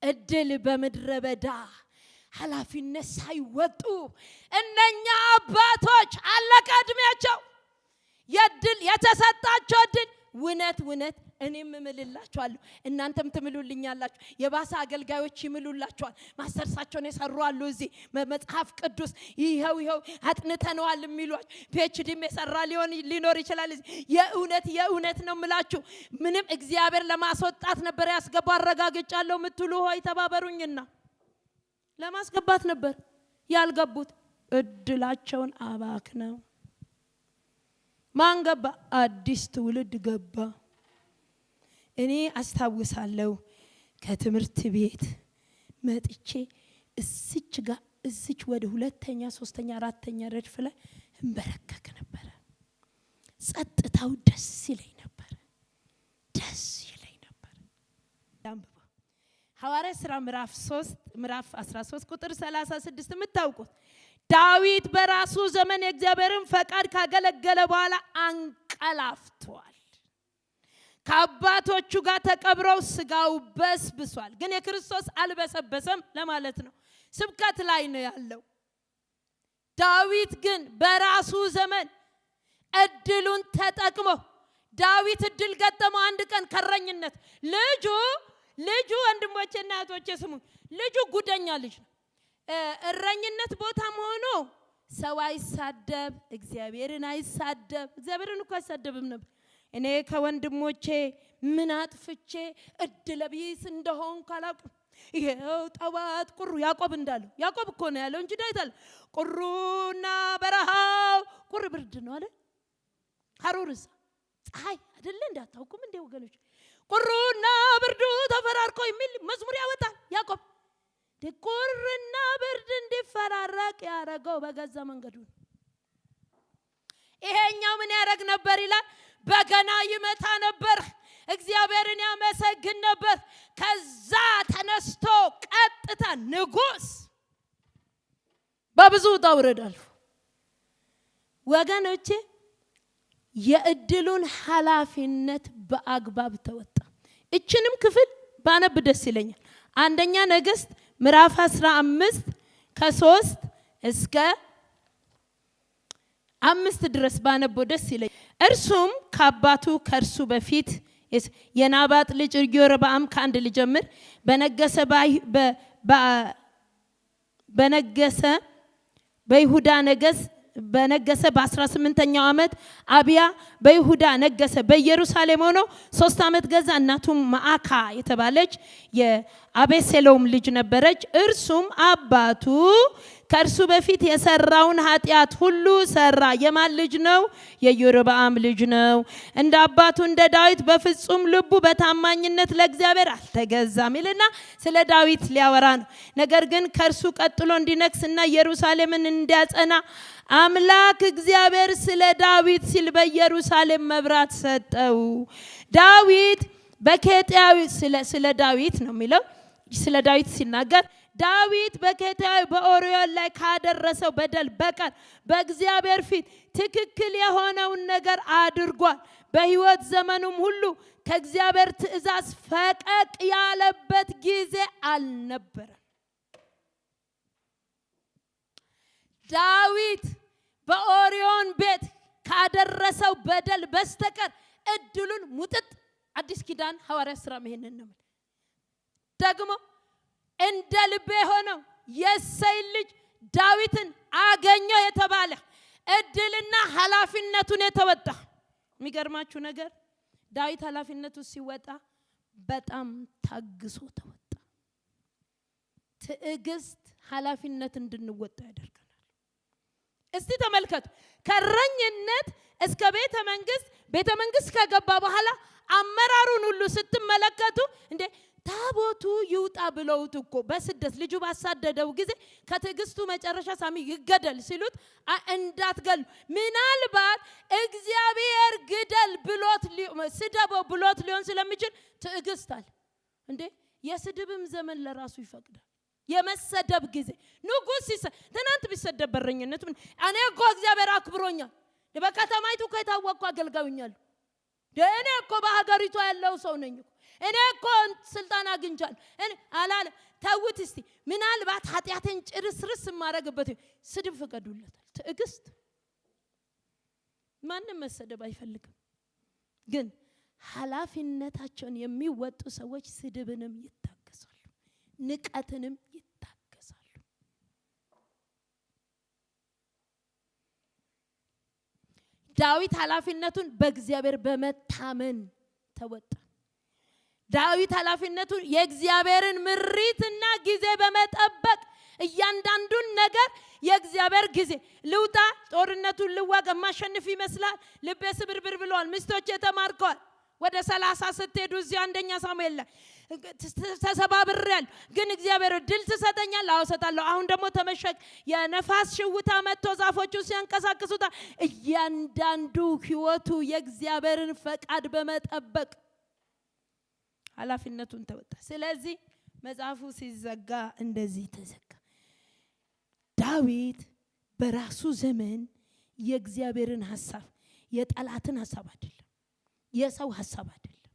እድል በምድረ በዳ ኃላፊነት ሳይወጡ እነኛ አባቶች አለቀ እድሜያቸው። የድል የተሰጣቸው እድል እውነት እኔም እምልላችኋለሁ እናንተም ትምሉልኛላችሁ። የባሰ አገልጋዮች ይምሉላችኋል። ማስተርሳቸውን የሰሩ አሉ እዚህ መጽሐፍ ቅዱስ ይሄው አጥንተነዋል የሚሏችሁ ፒኤችዲም የሰራ ሊኖር ይችላል። የእውነት ነው የምላችሁ። ምንም እግዚአብሔር ለማስወጣት ነበር ያስገባ አረጋግጫለሁ የምትሉ ሆይ ተባበሩኝና ለማስገባት ነበር ያልገቡት እድላቸውን አባክነው ማን ገባ? አዲስ ትውልድ ገባ። እኔ አስታውሳለሁ ከትምህርት ቤት መጥቼ እዚች ወደ ሁለተኛ ሶስተኛ አራተኛ ረድፍ ላይ እንበረከክ ነበር። ጸጥታው ደስ ይለኝ ነበር። ሐዋርያት ሥራ ምዕራፍ 13 ቁጥር 36 የምታውቁት ዳዊት በራሱ ዘመን የእግዚአብሔርን ፈቃድ ካገለገለ በኋላ አንቀላፍቷል። ከአባቶቹ ጋር ተቀብረው ስጋው በስብሷል። ግን የክርስቶስ አልበሰበሰም ለማለት ነው። ስብከት ላይ ነው ያለው። ዳዊት ግን በራሱ ዘመን እድሉን ተጠቅሞ ዳዊት እድል ገጠመው። አንድ ቀን ከረኝነት ልጁ ወንድሞቼና እህቶቼ ስሙ፣ ልጁ ጉደኛ ልጅ ነው። እረኝነት ቦታም ሆኖ ሰው አይሳደብ፣ እግዚአብሔርን አይሳደብ። እግዚአብሔርን እኮ አይሳደብም ነበር። እኔ ከወንድሞቼ ምን አጥፍቼ እድለቢስ እንደሆን ካላቁ ይሄው ጠዋት ቁሩ ያዕቆብ እንዳለው ያዕቆብ እኮ ነው ያለው እንጂ ዳዊት አለ ቁሩና በረሃው ቁር ብርድ ነው አለ። ሐሩርስ ፀሐይ አይደለ እንዳታውቁም እንደ ወገኖች ቁሩና ብርዱ ተፈራርቆ የሚል መዝሙር ያወጣል ያዕቆብ። ቁርና ብርድ እንዲፈራረቅ ያረገው በገዛ መንገዱ። ይሄኛው ምን ያረግ ነበር ይላል? በገና ይመታ ነበር፣ እግዚአብሔርን ያመሰግን ነበር። ከዛ ተነስቶ ቀጥታ ንጉስ በብዙ ውጣውረድ አልፎ ወገኖቼ የእድሉን ኃላፊነት በአግባብ ተወጣ። እችንም ክፍል ባነብ ደስ ይለኛል። አንደኛ ነገሥት ምዕራፍ 15 ከ3 እስከ 5 ድረስ ባነበው ደስ ይለኝ። እርሱም ከአባቱ ከእርሱ በፊት የናባጥ ልጅ ኢዮርብዓም ከአንድ ልጀምር በነገሰ በ18ኛው ዓመት አብያ በይሁዳ ነገሰ። በኢየሩሳሌም ሆኖ 3 ዓመት ገዛ። እናቱም ማዓካ የተባለች የአቤሴሎም ልጅ ነበረች። እርሱም አባቱ ከእርሱ በፊት የሰራውን ኃጢአት ሁሉ ሰራ። የማን ልጅ ነው? የኢዮርብዓም ልጅ ነው። እንደ አባቱ እንደ ዳዊት በፍጹም ልቡ በታማኝነት ለእግዚአብሔር አልተገዛም ይልና ስለ ዳዊት ሊያወራ ነው። ነገር ግን ከእርሱ ቀጥሎ እንዲነግስና ኢየሩሳሌምን እንዲያጸና አምላክ እግዚአብሔር ስለ ዳዊት ሲል በኢየሩሳሌም መብራት ሰጠው። ዳዊት በኬጢያዊ ስለ ዳዊት ነው የሚለው። ስለ ዳዊት ሲናገር ዳዊት በኬጢያዊ በኦርዮ ላይ ካደረሰው በደል በቀር በእግዚአብሔር ፊት ትክክል የሆነውን ነገር አድርጓል። በሕይወት ዘመኑም ሁሉ ከእግዚአብሔር ትእዛዝ ፈቀቅ ያለበት ጊዜ አልነበረም። ዳዊት በኦርዮን ቤት ካደረሰው በደል በስተቀር እድሉን ሙጥጥ አዲስ ኪዳን ሐዋርያ ሥራ መሄንን ነው። ደግሞ እንደ ልቤ ሆነው የእሴይ ልጅ ዳዊትን አገኘው የተባለ እድልና ኃላፊነቱን የተወጣ። የሚገርማችሁ ነገር ዳዊት ኃላፊነቱ ሲወጣ በጣም ታግሶ ተወጣ። ትዕግስት ኃላፊነት እንድንወጣ ያደርገናል። እስቲ ተመልከቱ። ከረኝነት እስከ ቤተ መንግስት ከገባ በኋላ አመራሩን ሁሉ ስትመለከቱ እንዴ ታቦቱ ይውጣ ብለውት እኮ በስደት ልጁ ባሳደደው ጊዜ ከትዕግስቱ መጨረሻ ሳሚ ይገደል ሲሉት እንዳትገሉ ምናልባት እግዚአብሔር ግደል ብሎት ስደበው ብሎት ሊሆን ስለሚችል ትዕግስት አለ እንዴ። የስድብም ዘመን ለራሱ ይፈቅዳል። የመሰደብ ጊዜ ንጉስ ትናንት ቢሰደብ በረኝነት እኔ እኮ እግዚአብሔር አክብሮኛል፣ በከተማይቱ እኮ የታወቅኩ አገልጋዩኛል፣ እኔ እኮ በሀገሪቱ ያለው ሰው ነኝ፣ እኔ እኮ ስልጣን አግኝቻለሁ አላለ። ተውት እስቲ ምናልባት ኃጢአቴን ጭርስርስ ማረግበት ስድብ ፈቀዱለታል። ትዕግስት ማንም መሰደብ አይፈልግም፣ ግን ኃላፊነታቸውን የሚወጡ ሰዎች ስድብንም ይታገሳሉ፣ ንቀትንም ይታገሳሉ። ዳዊት ኃላፊነቱን በእግዚአብሔር በመታመን ተወጣ። ዳዊት ኃላፊነቱን የእግዚአብሔርን ምሪትና ጊዜ በመጠበቅ እያንዳንዱን ነገር የእግዚአብሔር ጊዜ ልውጣ፣ ጦርነቱን ልዋጋ፣ ማሸነፍ ይመስላል፣ ልቤ ስብርብር ብለዋል፣ ሚስቶች ተማርከዋል። ወደ 30 ስትሄዱ እዚህ አንደኛ ሳሙኤል ላይ ተሰባብሬያለሁ፣ ግን እግዚአብሔር ድል ትሰጠኛል። አዎ እሰጣለሁ። አሁን ደግሞ ተመሸግ የነፋስ ሽውታ መጥቶ ዛፎቹ ሲያንቀሳቅሱታ እያንዳንዱ ህይወቱ የእግዚአብሔርን ፈቃድ በመጠበቅ ኃላፊነቱን ተወጣ። ስለዚህ መጽሐፉ ሲዘጋ እንደዚህ ተዘጋ። ዳዊት በራሱ ዘመን የእግዚአብሔርን ሐሳብ የጠላትን ሐሳብ አይደለም፣ የሰው ሐሳብ አይደለም፣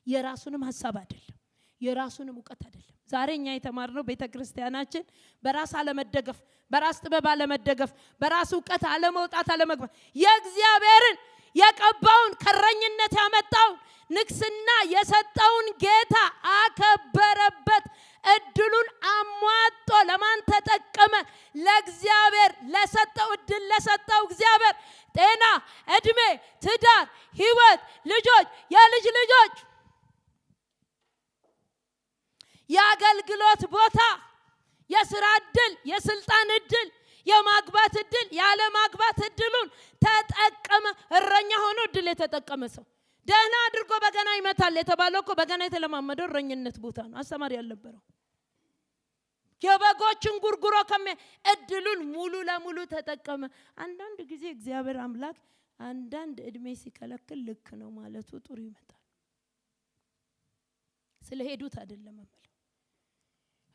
የራሱንም ሐሳብ አይደለም፣ የራሱንም ዕውቀት አይደለም። ዛሬኛ የተማርነው ቤተክርስቲያናችን በራስ አለመደገፍ፣ በራስ ጥበብ አለመደገፍ፣ በራስ ዕውቀት አለመውጣት አለመግባት የእግዚአብሔርን የቀባውን ከረኝነት ያመጣውን ንግስና የሰጠውን ጌታ አከበረበት። እድሉን አሟጦ ለማን ተጠቀመ? ለእግዚአብሔር ለሰጠው እድል ለሰጠው እግዚአብሔር ጤና፣ እድሜ፣ ትዳር፣ ህይወት፣ ልጆች፣ የልጅ ልጆች፣ የአገልግሎት ቦታ፣ የሥራ እድል፣ የስልጣን እድል፣ የማግባት እድል፣ ያለ ማግባት እድሉን ተጠቀመ። እረኛ ሆኖ እድል የተጠቀመ ሰው ደህና አድርጎ በገና ይመታል የተባለው እኮ በገና የተለማመደው እረኝነት ቦታ ነው። አስተማሪ ያልነበረው የበጎችን ጉርጉሮ እድሉን ሙሉ ለሙሉ ተጠቀመ። አንዳንድ ጊዜ እግዚአብሔር አምላክ አንዳንድ እድሜ ሲከለክል ልክ ነው ማለቱ ጥሩ ይመጣል። ስለሄዱት አይደለም ማለት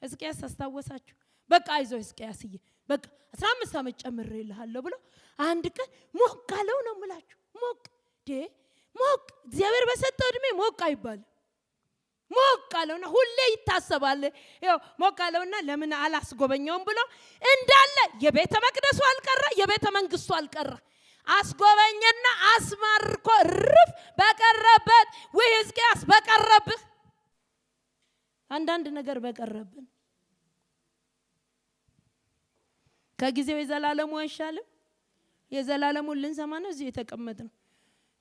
ሕዝቅያስ አስታወሳችሁ? በቃ አይዞህ ሕዝቅያስዬ በቃ 15 ዓመት ጨምሬልሃለሁ ብሎ አንድ ቀን ሞቅ አለው ነው የምላችሁ። ሞቅ እግዚአብሔር በሰጠው እድሜ ሞቅ አይባልም። ሞቅ አለውና ሁሌ ይታሰባል። ይኸው ሞቅ አለውና ለምን አላስጎበኘውም ብሎ እንዳለ የቤተ መቅደሱ አልቀረ፣ የቤተ መንግስቱ አልቀረ። አስጎበኘና አስማርኮ ርፍ በቀረበት ሕዝቅያስ በቀረብህ አንዳንድ ነገር በቀረብን ከጊዜው የዘላለሙ አይሻልም? የዘላለሙን ልንሰማ ነው እዚህ የተቀመጥነው።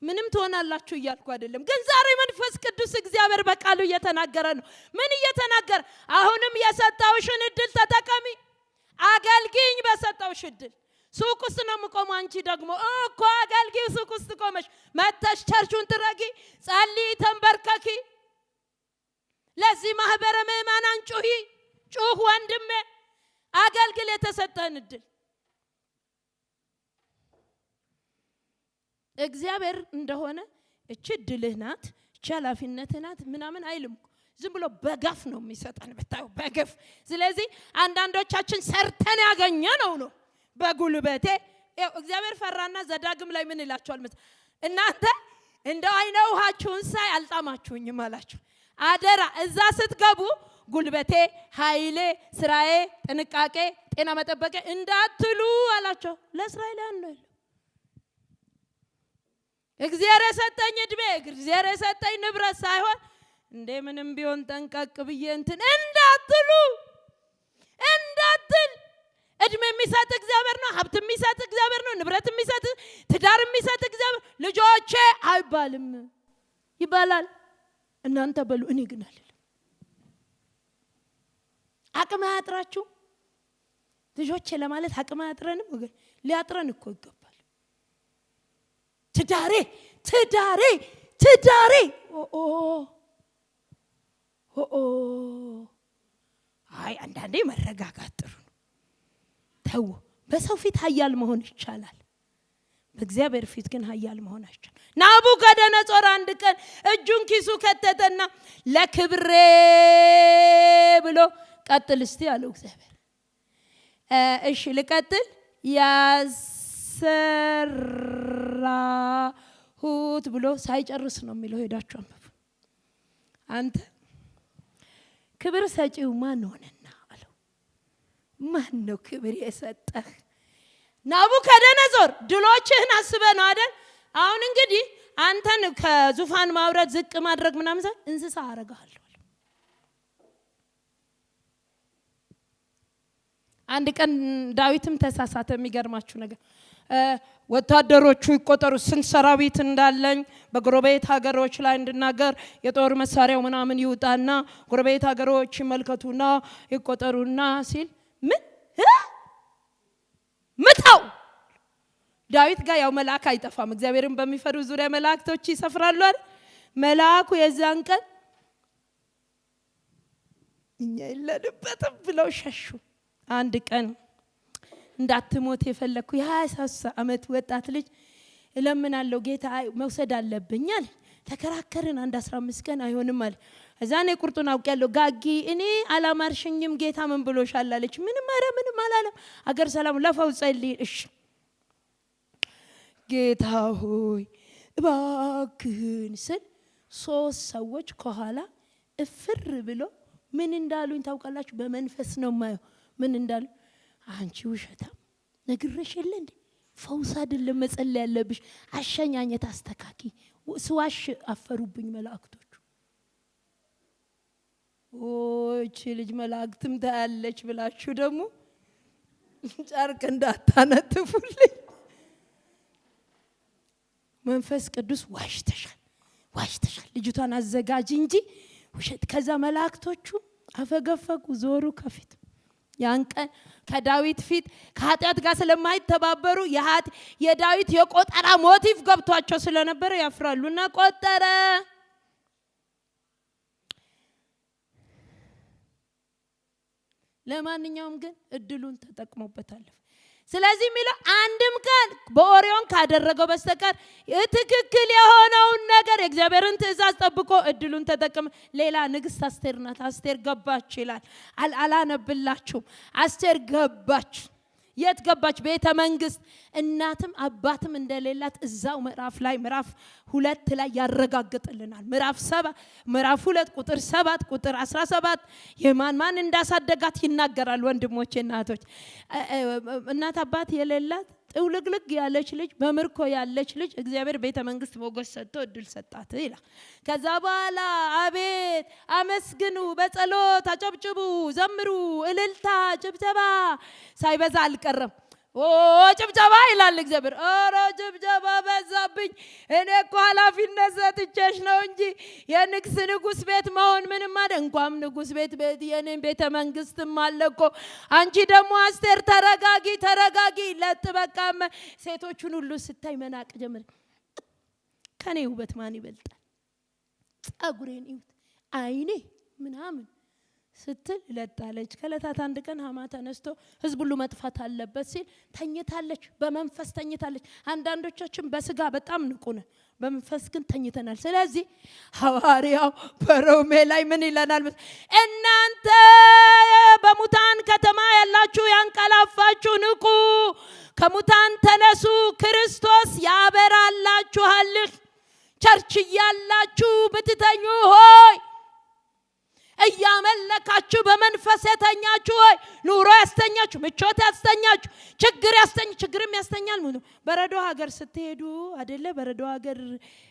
ምንም ትሆናላችሁ እያልኩ አይደለም፣ ግን ዛሬ መንፈስ ቅዱስ እግዚአብሔር በቃሉ እየተናገረ ነው። ምን እየተናገረ? አሁንም የሰጠውሽን እድል ተጠቀሚ። አገልግኝ በሰጠውሽ እድል። ሱቅ ውስጥ ነው የምቆመው። አንቺ ደግሞ እኮ አገልግኝ ሱቅ ውስጥ ቆመሽ መተሽ ቸርቹን ትረጊ፣ ጸልይ፣ ተንበርከኪ። ለዚህ ማህበረ ምእመናን ጩህ ወንድሜ፣ አገልግል የተሰጠን እድል። እግዚአብሔር እንደሆነ እቺ እድልህ ናት፣ እቺ ኃላፊነትህ ናት ምናምን አይልም። ዝም ብሎ በገፍ ነው የሚሰጠን ብታዩ፣ በገፍ። ስለዚህ አንዳንዶቻችን ሰርተን ያገኘነው ነው በጉልበቴ። እግዚአብሔር ፈራና ዘዳግም ላይ ምን ይላችኋል? እናንተ እንደው አይነ ውሃችሁን ሳይ አልጣማችሁኝም አላችሁ። አደራ እዛ ስትገቡ ጉልበቴ፣ ኃይሌ፣ ስራዬ፣ ጥንቃቄ፣ ጤና መጠበቄ እንዳትሉ አላቸው። ለእስራኤላውያን ነው እግዚአብሔር የሰጠኝ እድሜ፣ እግዚአብሔር የሰጠኝ ንብረት ሳይሆን እንደ ምንም ቢሆን ጠንቀቅ ብዬ እንትን እንዳትል። እድሜ የሚሰጥ እግዚአብሔር ነው። ሀብት የሚሰጥ እግዚአብሔር ነው። ንብረት የሚሰጥ፣ ትዳር የሚሰጥ እግዚአብሔር። ልጆቼ አይባልም፣ ይባላል። እናንተ በሉ፣ እኔ ግን አልልም። አቅም አያጥራችሁ ልጆቼ ለማለት አቅም አያጥረንም ወገን፣ ሊያጥረን እኮ ይገባል። ትዳሬ አይ አንዳንዴ መረጋጋት ጥሩ ነው። ተው፣ በሰው ፊት ኃያል መሆን ይቻላል፣ በእግዚአብሔር ፊት ግን ኃያል መሆን አይቻልም። ናቡከደነጾር አንድ ቀን እጁን ኪሱ ከተተና ለክብሬ ብሎ ቀጥል እስቲ አለው እግዚአብሔር። እሺ ልቀጥል። ያሰራሁት ብሎ ሳይጨርስ ነው የሚለው። ሄዳችሁ አንብቡ። አንተ ክብር ሰጪው ማን ሆነና አለው። ማን ነው ክብር የሰጠህ? ናቡከደነጾር ድሎችህን አስበህ ነው አይደል? አሁን እንግዲህ አንተን ከዙፋን ማውረድ ዝቅ ማድረግ ምናምን ሳይሆን እንስሳ አረጋለሁ። አንድ ቀን ዳዊትም ተሳሳተ። የሚገርማችሁ ነገር ወታደሮቹ ይቆጠሩ፣ ስንት ሰራዊት እንዳለኝ በጎረቤት ሀገሮች ላይ እንድናገር የጦር መሳሪያው ምናምን ይውጣና ጎረቤት ሀገሮች ይመልከቱና ይቆጠሩና ሲል ምን ምታው። ዳዊት ጋር ያው መልአክ አይጠፋም። እግዚአብሔርን በሚፈሩ ዙሪያ መላእክቶች ይሰፍራሉ አይደል? መልአኩ የዛን ቀን እኛ የለንበትም ብለው ሸሹ። አንድ ቀን እንዳትሞት የፈለኩ የ23 ዓመት ወጣት ልጅ እለምናለሁ ጌታ መውሰድ አለብኛል። ተከራከርን። አንድ 15 ቀን አይሆንም አለ። እዛኔ ቁርጡን አውቄያለሁ። ጋጊ እኔ አላማርሽኝም ጌታ ምን ብሎሻል አለች። ምንም አላለም። አገር ሰላም ለፈው ጸልይ። እሺ ጌታ ሆይ እባክህን ስል 3 ሰዎች ከኋላ እፍር ብሎ ምን እንዳሉኝ ታውቃላችሁ? በመንፈስ ነው ማየው። ምን እንዳሉ? አንቺ ውሸታም ነግሬሽ የለ እንዴ? ፈውስ አይደለም መጸለይ ያለብሽ፣ አሸኛኘት አስተካኪ። ስዋሽ አፈሩብኝ መላእክቶቹ። እቺ ልጅ መላእክትም ታያለች ብላችሁ ደግሞ ጨርቅ እንዳታነጥፉልኝ። መንፈስ ቅዱስ ዋሽተሻል ልጅቷን አዘጋጅ እንጂ ውሸት። ከዛ መላእክቶቹ አፈገፈጉ፣ ዞሩ ከፊት። ያን ቀን ከዳዊት ፊት ከኃጢአት ጋር ስለማይተባበሩ የዳዊት የቆጠራ ሞቲቭ ገብቷቸው ስለነበረ ያፍራሉና ቆጠረ። ለማንኛውም ግን እድሉን ተጠቅሞበታል። ስለዚህ የሚለው አንድም ቀን በኦሪዮን ካደረገው በስተቀር ትክክል የሆነውን ነገር የእግዚአብሔርን ትእዛዝ ጠብቆ እድሉን ተጠቅሞ ሌላ ንግስት አስቴር ናት። አስቴር ገባች ይላል። አላነብላችሁም። አስቴር ገባች። የት ገባች? ቤተ መንግስት። እናትም አባትም እንደሌላት እዛው ምዕራፍ 2 ላይ ያረጋግጥልናል። ምዕራፍ 2 ቁጥር 7 ቁጥር 17 የማን እንዳሳደጋት ይናገራል። ወንድሞቼ እናቶች፣ እናት አባት የሌላት ጥውልግልግ ያለች ልጅ በምርኮ ያለች ልጅ እግዚአብሔር ቤተ መንግስት ሞገስ ሰጥቶ እድል ሰጣት ይላል። ከዛ በኋላ አቤት አመስግኑ፣ በጸሎት አጨብጭቡ፣ ዘምሩ፣ እልልታ ጭብጨባ ሳይበዛ አልቀረም። ጭብጨባ ይላል እግዚአብሔር። ኧረ ጭብጨባ በዛብኝ። እኔ እኮ ኃላፊነት ሰጥቼሽ ነው እንጂ የንግስ ንጉስ ቤት መሆን ምንም አይደል። እንኳን ንጉስ ቤት የኔን ቤተ መንግስትም አለ እኮ። አንቺ ደግሞ አስቴር ተረጋጊ ለጥበቃ ሴቶቹን ሁሉ ስታይ መናቅ ጀመረ። ከኔ ውበት ማን ይበልጣል? ጸጉሬን ይሁት አይኔ ምናምን ስትል ለጣለች። ከለታት አንድ ቀን ሃማ ተነስቶ ህዝብ ሁሉ መጥፋት አለበት ሲል ተኝታለች፣ በመንፈስ ተኝታለች። አንዳንዶቻችን በስጋ በጣም ንቁነ፣ በመንፈስ ግን ተኝተናል። ስለዚህ ሐዋርያው በሮሜ ላይ ምን ይለናል? እናንተ በሙታን ከተማ ያላችሁ ያንቀላፋችሁ ንቁ፣ ከሙታን ተነሱ፣ ክርስቶስ ያበራላችኋል። ቸርች ያላችሁ ብትተኙ ሆይ እያመለካችሁ በመንፈስ የተኛችሁ ሆይ ኑሮ ያስተኛችሁ፣ ምቾት ያስተኛችሁ፣ ችግርም ያስተኛል። በረዶ ሀገር ስትሄዱ አይደለ? በረዶ ሀገር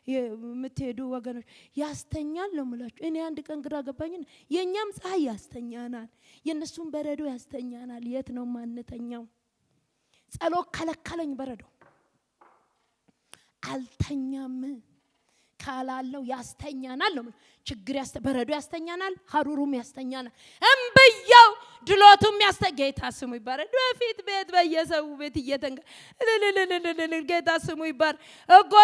የምትሄዱ ወገኖች ያስተኛል ነው የምላችሁ። እኔ አንድ ቀን ግራ ገባኝ። የኛም ፀሐይ ያስተኛናል፣ የነሱም በረዶ ያስተኛናል። የት ነው ማንተኛው? ጸሎት ከለከለኝ። በረዶ አልተኛም ካላለው ያስተኛናል ነው። በረዶ ያስተኛናል፣ ሀሩሩም ያስተኛናል፣ እምብያው ድሎቱም ጌታ ስሙ ይባረክ። በፊት ቤት በየሰው ቤት እየተንጋ ጌታ ስሙ ይባረክ።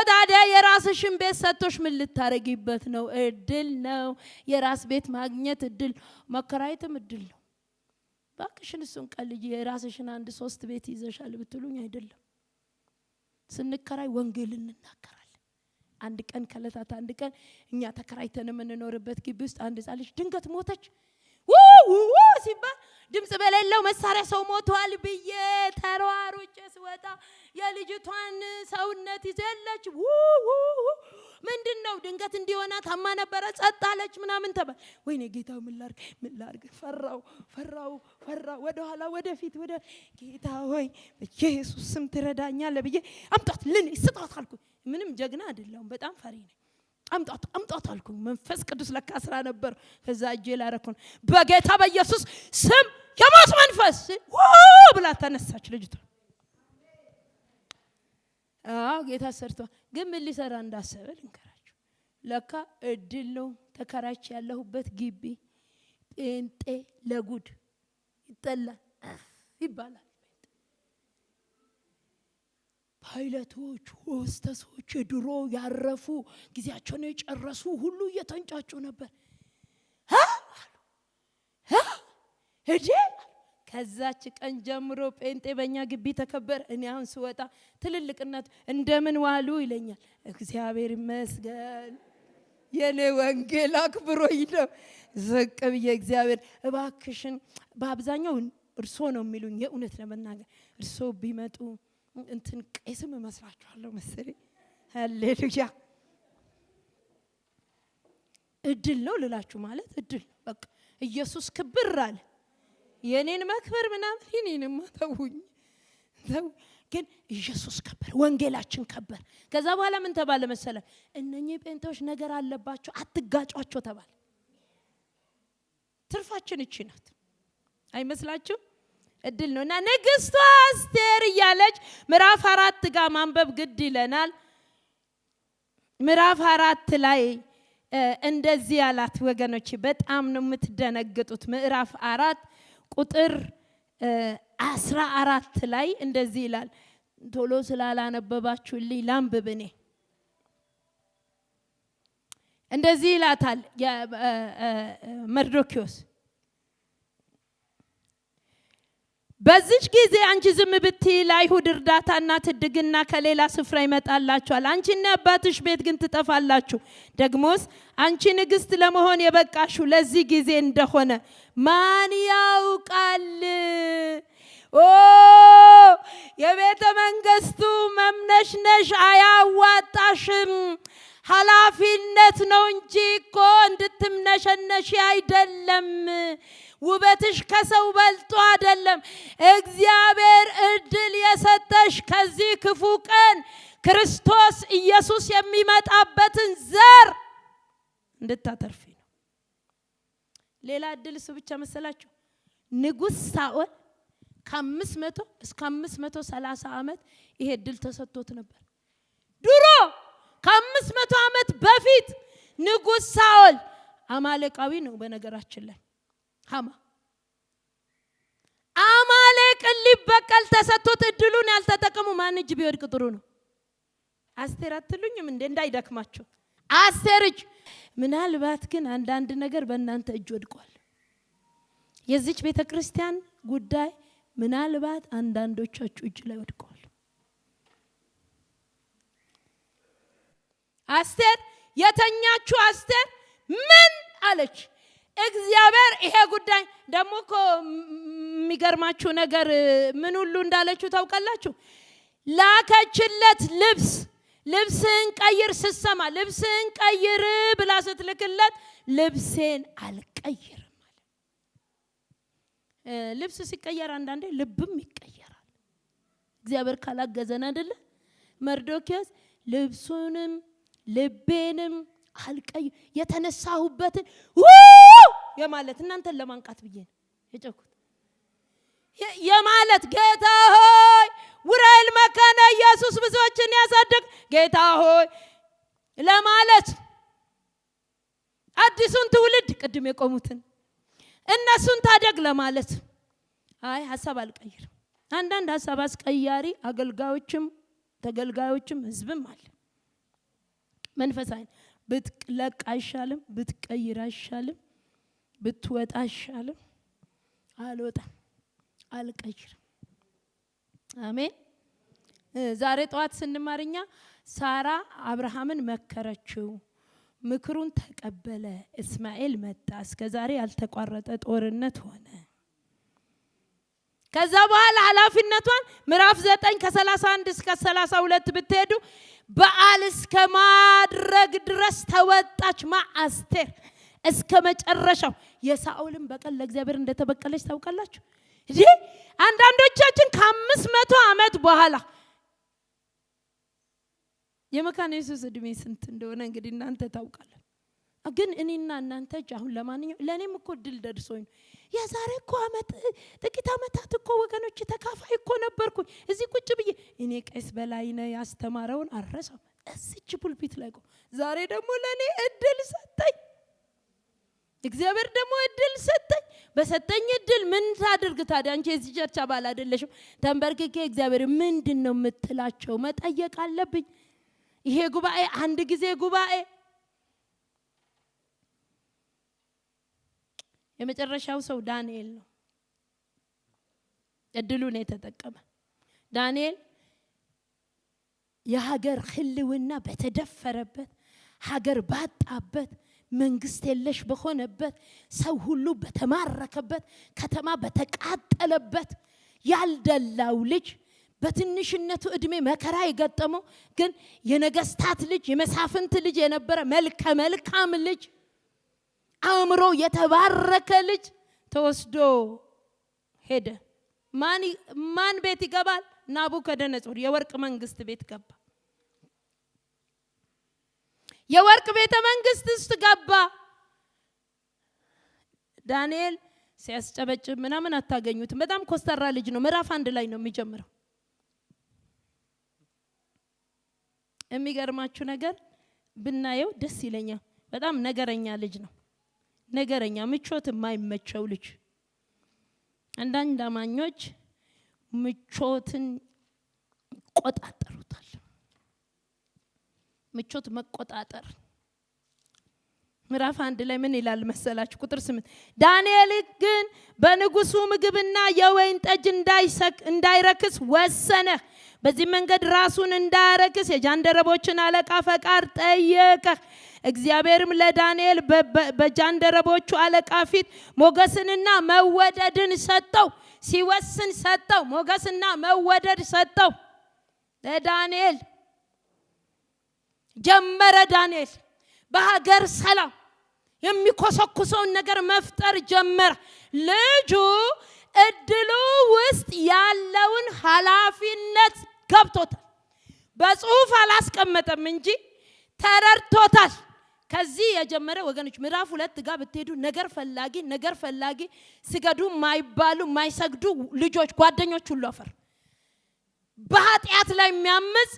ታዲያ የራስሽን ቤት ሰጥቶሽ ምን ልታረጊበት ነው? እድል ነው። የራስ ቤት ማግኘት እድል፣ መከራየትም እድል ነው። ባክሽን እሱን ቀልጂ። የራስሽን 1-3 ቤት ይዘሻል ብትሉኝ አይደለም። ስንከራይ ወንጌል እንናገራለን። አንድ ቀን ከለታት አንድ ቀን እኛ ተከራይተን የምንኖርበት ግቢ ውስጥ አንድ ሕፃን ልጅ ድንገት ሞተች። ሲባል ድምጽ በሌለው መሳሪያ ሰው ሞቷል ብዬ ተሯሩጬ ስወጣ የልጅቷን ሰውነት ይዘለች። ምንድነው? ድንገት እንዲሆና ታማ ነበረ፣ ጸጥ አለች ምናምን ተባለ። ወይኔ ጌታው ምን ላርግ? ፈራው ወደ ኋላ ወደፊት ጌታ ሆይ በኢየሱስ ስም ትረዳኛለህ ብዬ አምጣት ስጣት አልኩ። ምንም ጀግና አይደለም፣ በጣም ፈሪ ነኝ። አምጣት አልኩ። መንፈስ ቅዱስ ለካ ስራ ነበር። ከዛ እጄ ላረኩን በጌታ በኢየሱስ ስም የሞት መንፈስ ብላ ተነሳች ልጅቷ። ጌታ ሰርቷል። ግን ምን ሊሰራ እንዳሰበ ልንገራችሁ። ለካ እድል ነው። ተከራች ያለሁበት ግቢ ጴንጤ ለጉድ ይጠላል ይባላል። ፓይለቶች፣ ሆስተሶች፣ ድሮ ያረፉ ጊዜያቸውን የጨረሱ ሁሉ እየተንጫጩ ነበር። ከዛች ቀን ጀምሮ ጴንጤ በእኛ ግቢ ተከበረ። እኔ አሁን ስወጣ ትልልቅነት እንደምን ዋሉ ይለኛል። እግዚአብሔር ይመስገን የኔ ወንጌል አክብሮኝ ነው። ዝቅ ብዬ እግዚአብሔር እባክሽን፣ በአብዛኛው እርሶ ነው የሚሉኝ። የእውነት ለመናገር እርሶ ቢመጡ እንትን ቄስም እመስላችኋለሁ መሰለኝ። ሃሌሉያ። እድል ነው ልላችሁ ማለት እድል ነው። በቃ ኢየሱስ ክብር አለ። የኔን መክበር ምናምን የኔንማ ተውኝ። ግን ኢየሱስ ከበር፣ ወንጌላችን ከበር። ከዛ በኋላ ምን ተባለ መሰለ? እነኚህ ጴንጤዎች ነገር አለባቸው፣ አትጋጯቸው ተባለ። ትርፋችን እቺ ናት አይመስላችሁ? እድል ነውና ንግስቷ አስቴር እያለች ምዕራፍ 4 ጋር ማንበብ ግድ ይለናል። ምዕራፍ 4 ላይ እንደዚህ ያላት ወገኖች፣ በጣም ነው የምትደነግጡት። ምዕራፍ 4 ቁጥር 14 ላይ እንደዚህ ይላል። ቶሎ ስላላነበባችሁልኝ ላንብብ እኔ። እንደዚህ ይላታል መርዶክዮስ፣ በዚች ጊዜ አንቺ ዝም ብትይ ለአይሁድ እርዳታና ትድግና ከሌላ ስፍራ ይመጣላችኋል። አንቺና አባትሽ ቤት ግን ትጠፋላችሁ። ደግሞስ አንቺ ንግስት ለመሆን የበቃሽው ለዚህ ጊዜ እንደሆነ ማን ያውቃል? የቤተ መንግስቱ መምነሽነሽ አያዋጣሽም። ኃላፊነት ነው እንጂ እኮ እንድትምነሸነሽ አይደለም። ውበትሽ ከሰው በልጦ አይደለም። እግዚአብሔር እድል የሰጠሽ ብለሽ ከዚህ ክፉ ቀን ክርስቶስ ኢየሱስ የሚመጣበትን ዘር እንድታተርፊ ነው። ሌላ እድል እሱ ብቻ መሰላችሁ? ንጉሥ ሳኦል ከ500 እስከ 530 ዓመት ይሄ እድል ተሰጥቶት ነበር። ድሮ ከ500 ዓመት በፊት ንጉሥ ሳኦል አማሌቃዊ ነው። በነገራችን ላይ አማሌቅን ሊበቀል ተሰጥቶት እድሉን ያልተጠቀሙ ማን እጅ ቢወድቅ ጥሩ ነው? አስቴር አትሉኝም እንዴ? እንዳይደክማቸው አስቴር እጅ። ምናልባት ግን አንዳንድ ነገር በእናንተ እጅ ወድቋል። የዚች ቤተክርስቲያን ጉዳይ ምናልባት አንዳንዶቻችሁ እጅ ላይ ወድቋል። አስቴር የተኛችሁ አስቴር ምን አለች? እግዚአብሔር ይሄ ጉዳይ ደግሞ እኮ የሚገርማችሁ ነገር ምን ሁሉ እንዳለችው ታውቃላችሁ? ላከችለት ልብስን ቀይር ስትሰማ ልብስን ቀይር ብላ ስትልክለት ልብሴን አልቀይርም አለ። ልብስ ሲቀየር አንዳንዴ ልብም ይቀየራል። እግዚአብሔር ካላገዘን አይደለ? መርዶክዮስ ልብሱንም ልቤንም አልቀይ የተነሳሁበትን የማለት እናንተን ለማንቃት ብዬ ነው የጨኩት። የማለት ጌታ ሆይ ውራኤል መካነ ኢየሱስ ብዙዎችን ያሳደግ ጌታ ሆይ ለማለት አዲሱን ትውልድ ቅድም የቆሙትን እነሱን ታደግ ለማለት አይ ሐሳብ አልቀይርም። አንዳንድ ሐሳብ አስቀያሪ አገልጋዮችም ተገልጋዮችም ህዝብም አለ። መንፈሳዊ ብትለቅ አይሻልም? ብትቀይር አይሻልም? ብትወጣ አይሻልም? አልወጣም፣ አልቀይርም። አሜን። ዛሬ ጠዋት ስንማርኛ ሳራ አብርሃምን መከረችው፣ ምክሩን ተቀበለ፣ እስማኤል መጣ፣ እስከዛሬ ያልተቋረጠ ጦርነት ሆነ። ከዛ በኋላ ኃላፊነቷን ምዕራፍ 9 ከ31 እስከ 32 ብትሄዱ በዓል እስከ ማድረግ ድረስ ተወጣች። አስቴር እስከ መጨረሻው የሳኦልን በቀል ለእግዚአብሔር እንደተበቀለች ታውቃላችሁ። እጂ አንዳንዶቻችን ከ500 ዓመት በኋላ የመካነ ኢየሱስ እድሜ ስንት እንደሆነ እንግዲህ እናንተ ታውቃላችሁ። ግን እኔና እናንተ አሁን ለማንኛው ለኔም እኮ ድል ደርሶኝ የዛሬ እኮ ዓመት ጥቂት ዓመታት እኮ ወገኖች ተካፋይ እኮ ነበርኩ እዚህ ቁጭ ብዬ እኔ ቀስ በላይነ ያስተማረውን አረሳው እዚች ፑልፒት ላይ ዛሬ ደግሞ ለኔ እድል ሰጠኝ። እግዚአብሔር ደግሞ እድል ሰጠኝ። በሰጠኝ እድል ምን ታድርግ ታዲያ? አንቺ እዚህ ቸርች አባል አይደለሽም። ተንበርክኬ እግዚአብሔር ምንድነው የምትላቸው መጠየቅ አለብኝ። ይሄ ጉባኤ አንድ ጊዜ ጉባኤ የመጨረሻው ሰው ዳንኤል ነው። እድሉን የተጠቀመ ዳንኤል የሀገር ህልውና በተደፈረበት ሀገር ባጣበት መንግስት የለሽ በሆነበት ሰው ሁሉ በተማረከበት ከተማ በተቃጠለበት ያልደላው ልጅ በትንሽነቱ እድሜ መከራ የገጠመው ግን የነገስታት ልጅ የመሳፍንት ልጅ የነበረ መልካም ልጅ አእምሮ የተባረከ ልጅ ተወስዶ ሄደ። ማን ቤት ይገባል? ናቡከደነጾር የወርቅ መንግስት ቤት ገባ። የወርቅ ቤተ መንግስት ውስጥ ገባ። ዳንኤል ሲያስጨበጭብ ምናምን አታገኙትም። በጣም ኮስተራ ልጅ ነው። ምዕራፍ 1 ላይ ነው የሚጀምረው። የሚገርማችሁ ነገር ብናየው ደስ ይለኛል። በጣም ነገረኛ ልጅ ነው። ነገረኛ ምቾት የማይመቸው ልጅ። አንዳንድ አማኞች ምቾትን ቆጣጠሩታል። ምቾት መቆጣጠር ምዕራፍ 1 ላይ ምን ይላል መሰላችሁ? ቁጥር 8 ዳንኤል ግን በንጉሱ ምግብና የወይን ጠጅ እንዳይረክስ ወሰነ። በዚህ መንገድ ራሱን እንዳያረክስ የጃንደረቦችን አለቃ ፈቃድ ጠየቀ። እግዚአብሔርም ለዳንኤል በጃንደረቦቹ አለቃ ፊት ሞገስንና መወደድን ሰጠው። ሲወስን ሰጠው፣ ሞገስና መወደድ ሰጠው ለዳንኤል። ጀመረ ዳንኤል በሀገር ሰላም የሚኮሰኩሰውን ነገር መፍጠር ጀመረ። ልጁ እድሉ ውስጥ ያለውን ኃላፊነት ገብቶታል። በጽሁፍ አላስቀመጠም እንጂ ተረድቶታል። ከዚህ የጀመረ ወገኖች ምዕራፍ 2 ጋር ብትሄዱ ነገር ፈላጊ ስገዱ ማይባሉ ማይሰግዱ ልጆች ጓደኞች ሁሉ አፈር በኃጢአት ላይ የሚያምጽ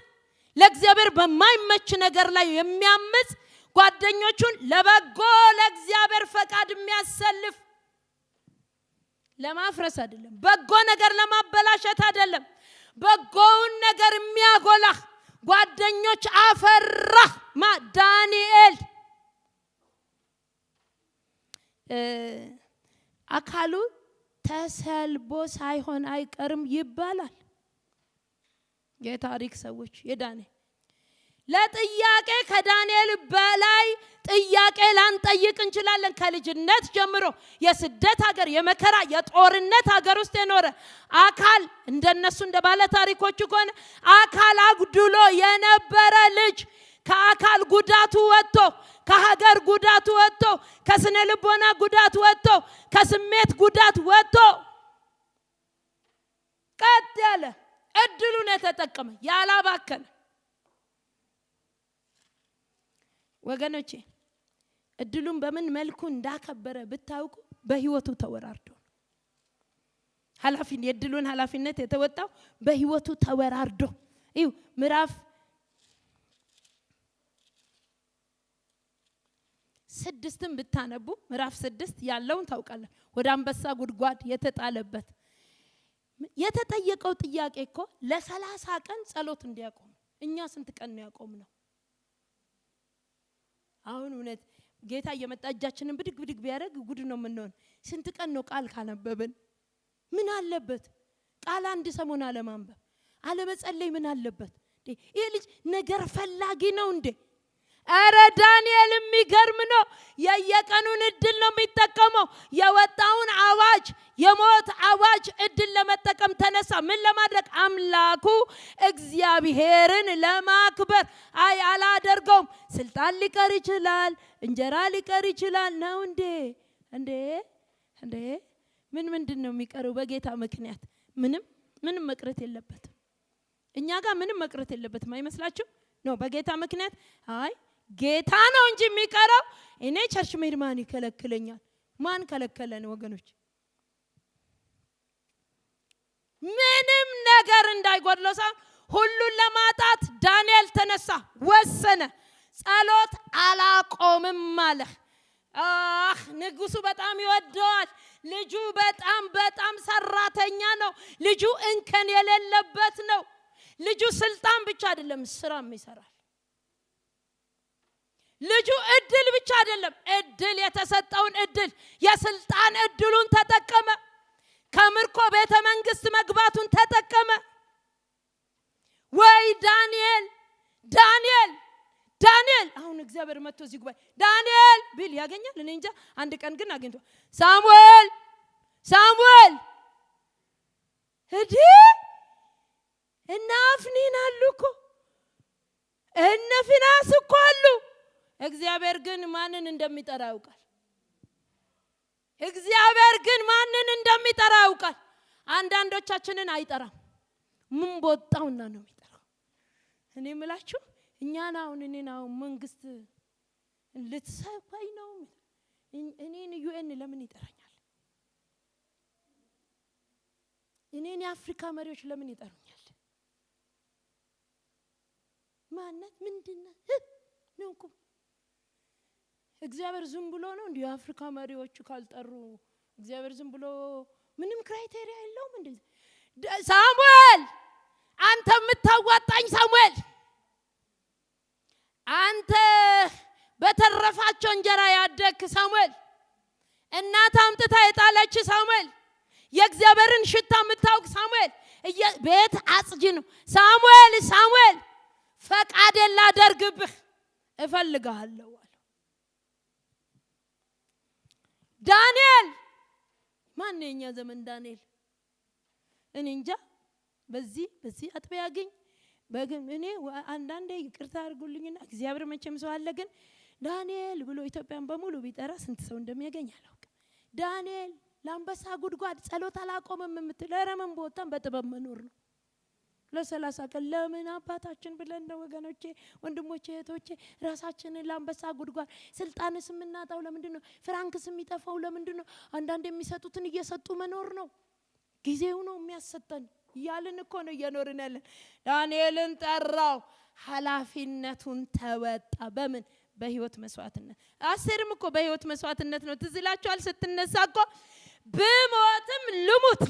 ለእግዚአብሔር በማይመች ነገር ላይ የሚያምጽ ጓደኞቹን ለበጎ ለእግዚአብሔር ፈቃድ የሚያሰልፍ ለማፍረስ አይደለም፣ በጎ ነገር ለማበላሸት አይደለም፣ በጎውን ነገር የሚያጎላ ጓደኞች አፈራ። ዳንኤል አካሉ ተሰልቦ ሳይሆን አይቀርም ይባላል። የታሪክ ሰዎች የዳንኤል ለጥያቄ ከዳንኤል በላይ ጥያቄ ላንጠይቅ እንችላለን። ከልጅነት ጀምሮ የስደት ሀገር የመከራ የጦርነት ሀገር ውስጥ የኖረ አካል እንደነሱ እንደባለ ታሪኮቹ ከሆነ አካል አጉድሎ የነበረ ልጅ ከአካል ጉዳቱ ወጥቶ ከሀገር ጉዳቱ ወጥቶ ከስነ ልቦና ጉዳት ወጥቶ ከስሜት ጉዳት ወጥቶ ቀጥ ያለ እድሉን የተጠቀመ ያላባከነ ወገኖቼ እድሉን በምን መልኩ እንዳከበረ ብታውቁ በህይወቱ ተወራርዶ የእድሉን ኃላፊነት የተወጣው በህይወቱ ተወራርዶ እዩ። ምዕራፍ 6 ብታነቡ ምዕራፍ 6 ያለውን ታውቃለህ። ወደ አንበሳ ጉድጓድ የተጣለበት የተጠየቀው ጥያቄ እኮ ለ30 ቀን ጸሎት እንዲያቆም። እኛ ስንት ቀን ነው ያቆምነው? አሁን እውነት ጌታ እየመጣ እጃችንን ብድግ ቢያደርግ ጉድ ነው የምንሆን። ስንት ቀን ነው ቃል ካነበብን? ምን አለበት ቃል አንድ ሰሞን አለማንበብ አለመጸለይ ምን አለበት? ይሄ ልጅ ነገር ፈላጊ ነው እንዴ? አረ ዳንኤል የሚገርም ነው። የየቀኑን እድል ነው የሚጠቀመው። የወጣውን አዋጅ የሞት አዋጅ እድል ለመጠቀም ተነሳ። ምን ለማድረግ? አምላኩ እግዚአብሔርን ለማክበር። አይ አላደርገውም፣ ስልጣን ሊቀር ይችላል፣ እንጀራ ሊቀር ይችላል ነው እንዴ? ምንድነው የሚቀረው? በጌታ ምክንያት ምንም መቅረት የለበትም። እኛ ጋር ምንም መቅረት የለበትም አይመስላችሁ? ነው በጌታ ምክንያት አይ ጌታ ነው እንጂ የሚቀረው። እኔ ቸርች መሄድ ማን ይከለክለኛል? ማን ከለከለን ወገኖች? ምንም ነገር እንዳይጎድለው ሳይሆን ሁሉን ለማጣት ዳንኤል ተነሳ፣ ወሰነ። ጸሎት አላቆምም አለ። ንጉሱ በጣም ይወደዋል። ልጁ በጣም ሰራተኛ ነው። ልጁ እንከን የሌለበት ነው። ልጁ ስልጣን ብቻ አይደለም ስራም ይሰራል። ልጁ እድል ብቻ አይደለም፣ እድል የተሰጠውን እድል የስልጣን እድሉን ተጠቀመ። ከምርኮ ቤተ መንግስት መግባቱን ተጠቀመ። ወይ ዳንኤል አሁን እግዚአብሔር መጥቶ እዚህ ጉባኤ ዳንኤል ቢል ያገኛል? እኔ እንጃ። አንድ ቀን ግን አግኝቶ ሳሙኤል እና አፍኒን አሉ እኮ እነ ፊናስ እኮ አሉ። እግዚአብሔር ግን ማንን እንደሚጠራ ያውቃል። አንዳንዶቻችንን አይጠራም። ምን ቦጣውና ነው የሚጠራው? እኔ የምላችሁ እኛን አሁን መንግስት ልትሰፋኝ ነው። እኔን ዩኤን ለምን ይጠራኛል? እኔን የአፍሪካ መሪዎች ለምን ይጠሩኛል? ማነት ምንድነው ነው እኮ እግዚአብሔር ዝም ብሎ ነው እንዴ? የአፍሪካ መሪዎች ካልጠሩ እግዚአብሔር ዝም ብሎ ምንም ክራይቴሪያ የለውም እንዴ? ሳሙኤል አንተ የምታዋጣኝ ሳሙኤል፣ አንተ በተረፋቸው እንጀራ ያደክ ሳሙኤል፣ እናት አምጥታ የጣለች ሳሙኤል፣ የእግዚአብሔርን ሽታ የምታውቅ ሳሙኤል፣ ቤት አጽጂ ነው ሳሙኤል ፈቃድ ላደርግብህ እፈልጋለሁ አለ ዳንኤል። ማን የኛ ዘመን ዳንኤል? እኔ እንጃ። በዚህ አጥቢያ ያገኝ እኔ አንዳንዴ ይቅርታ አድርጉልኝና እግዚአብሔር መቼም ሰው አለ፣ ግን ዳንኤል ብሎ ኢትዮጵያን በሙሉ ቢጠራ ስንት ሰው እንደሚያገኝ አላውቅም። ዳንኤል ለአንበሳ ጉድጓድ ጸሎት አላቆመም የምትል ረመን ቦታን በጥበብ መኖር ነው። ለ30 ቀን ለምን አባታችን ብለን ነው ወገኖቼ፣ ወንድሞቼ፣ እህቶቼ ራሳችንን ለአንበሳ ጉድጓድ ስልጣንስ የምናጣው ለምንድነው? ፍራንክስ የሚጠፋው ለምንድነው? አንዳንድ የሚሰጡትን እየሰጡ መኖር ነው። ጊዜው ነው የሚያሰጠን ያልን እኮ ነው እየኖርን ያለን። ዳንኤልን ጠራው፣ ኃላፊነቱን ተወጣ። በምን? በህይወት መስዋዕትነት። አስቴርም እኮ በህይወት መስዋዕትነት ነው። ትዝ ይላችኋል ስትነሳ እኮ ብሞትም ልሙት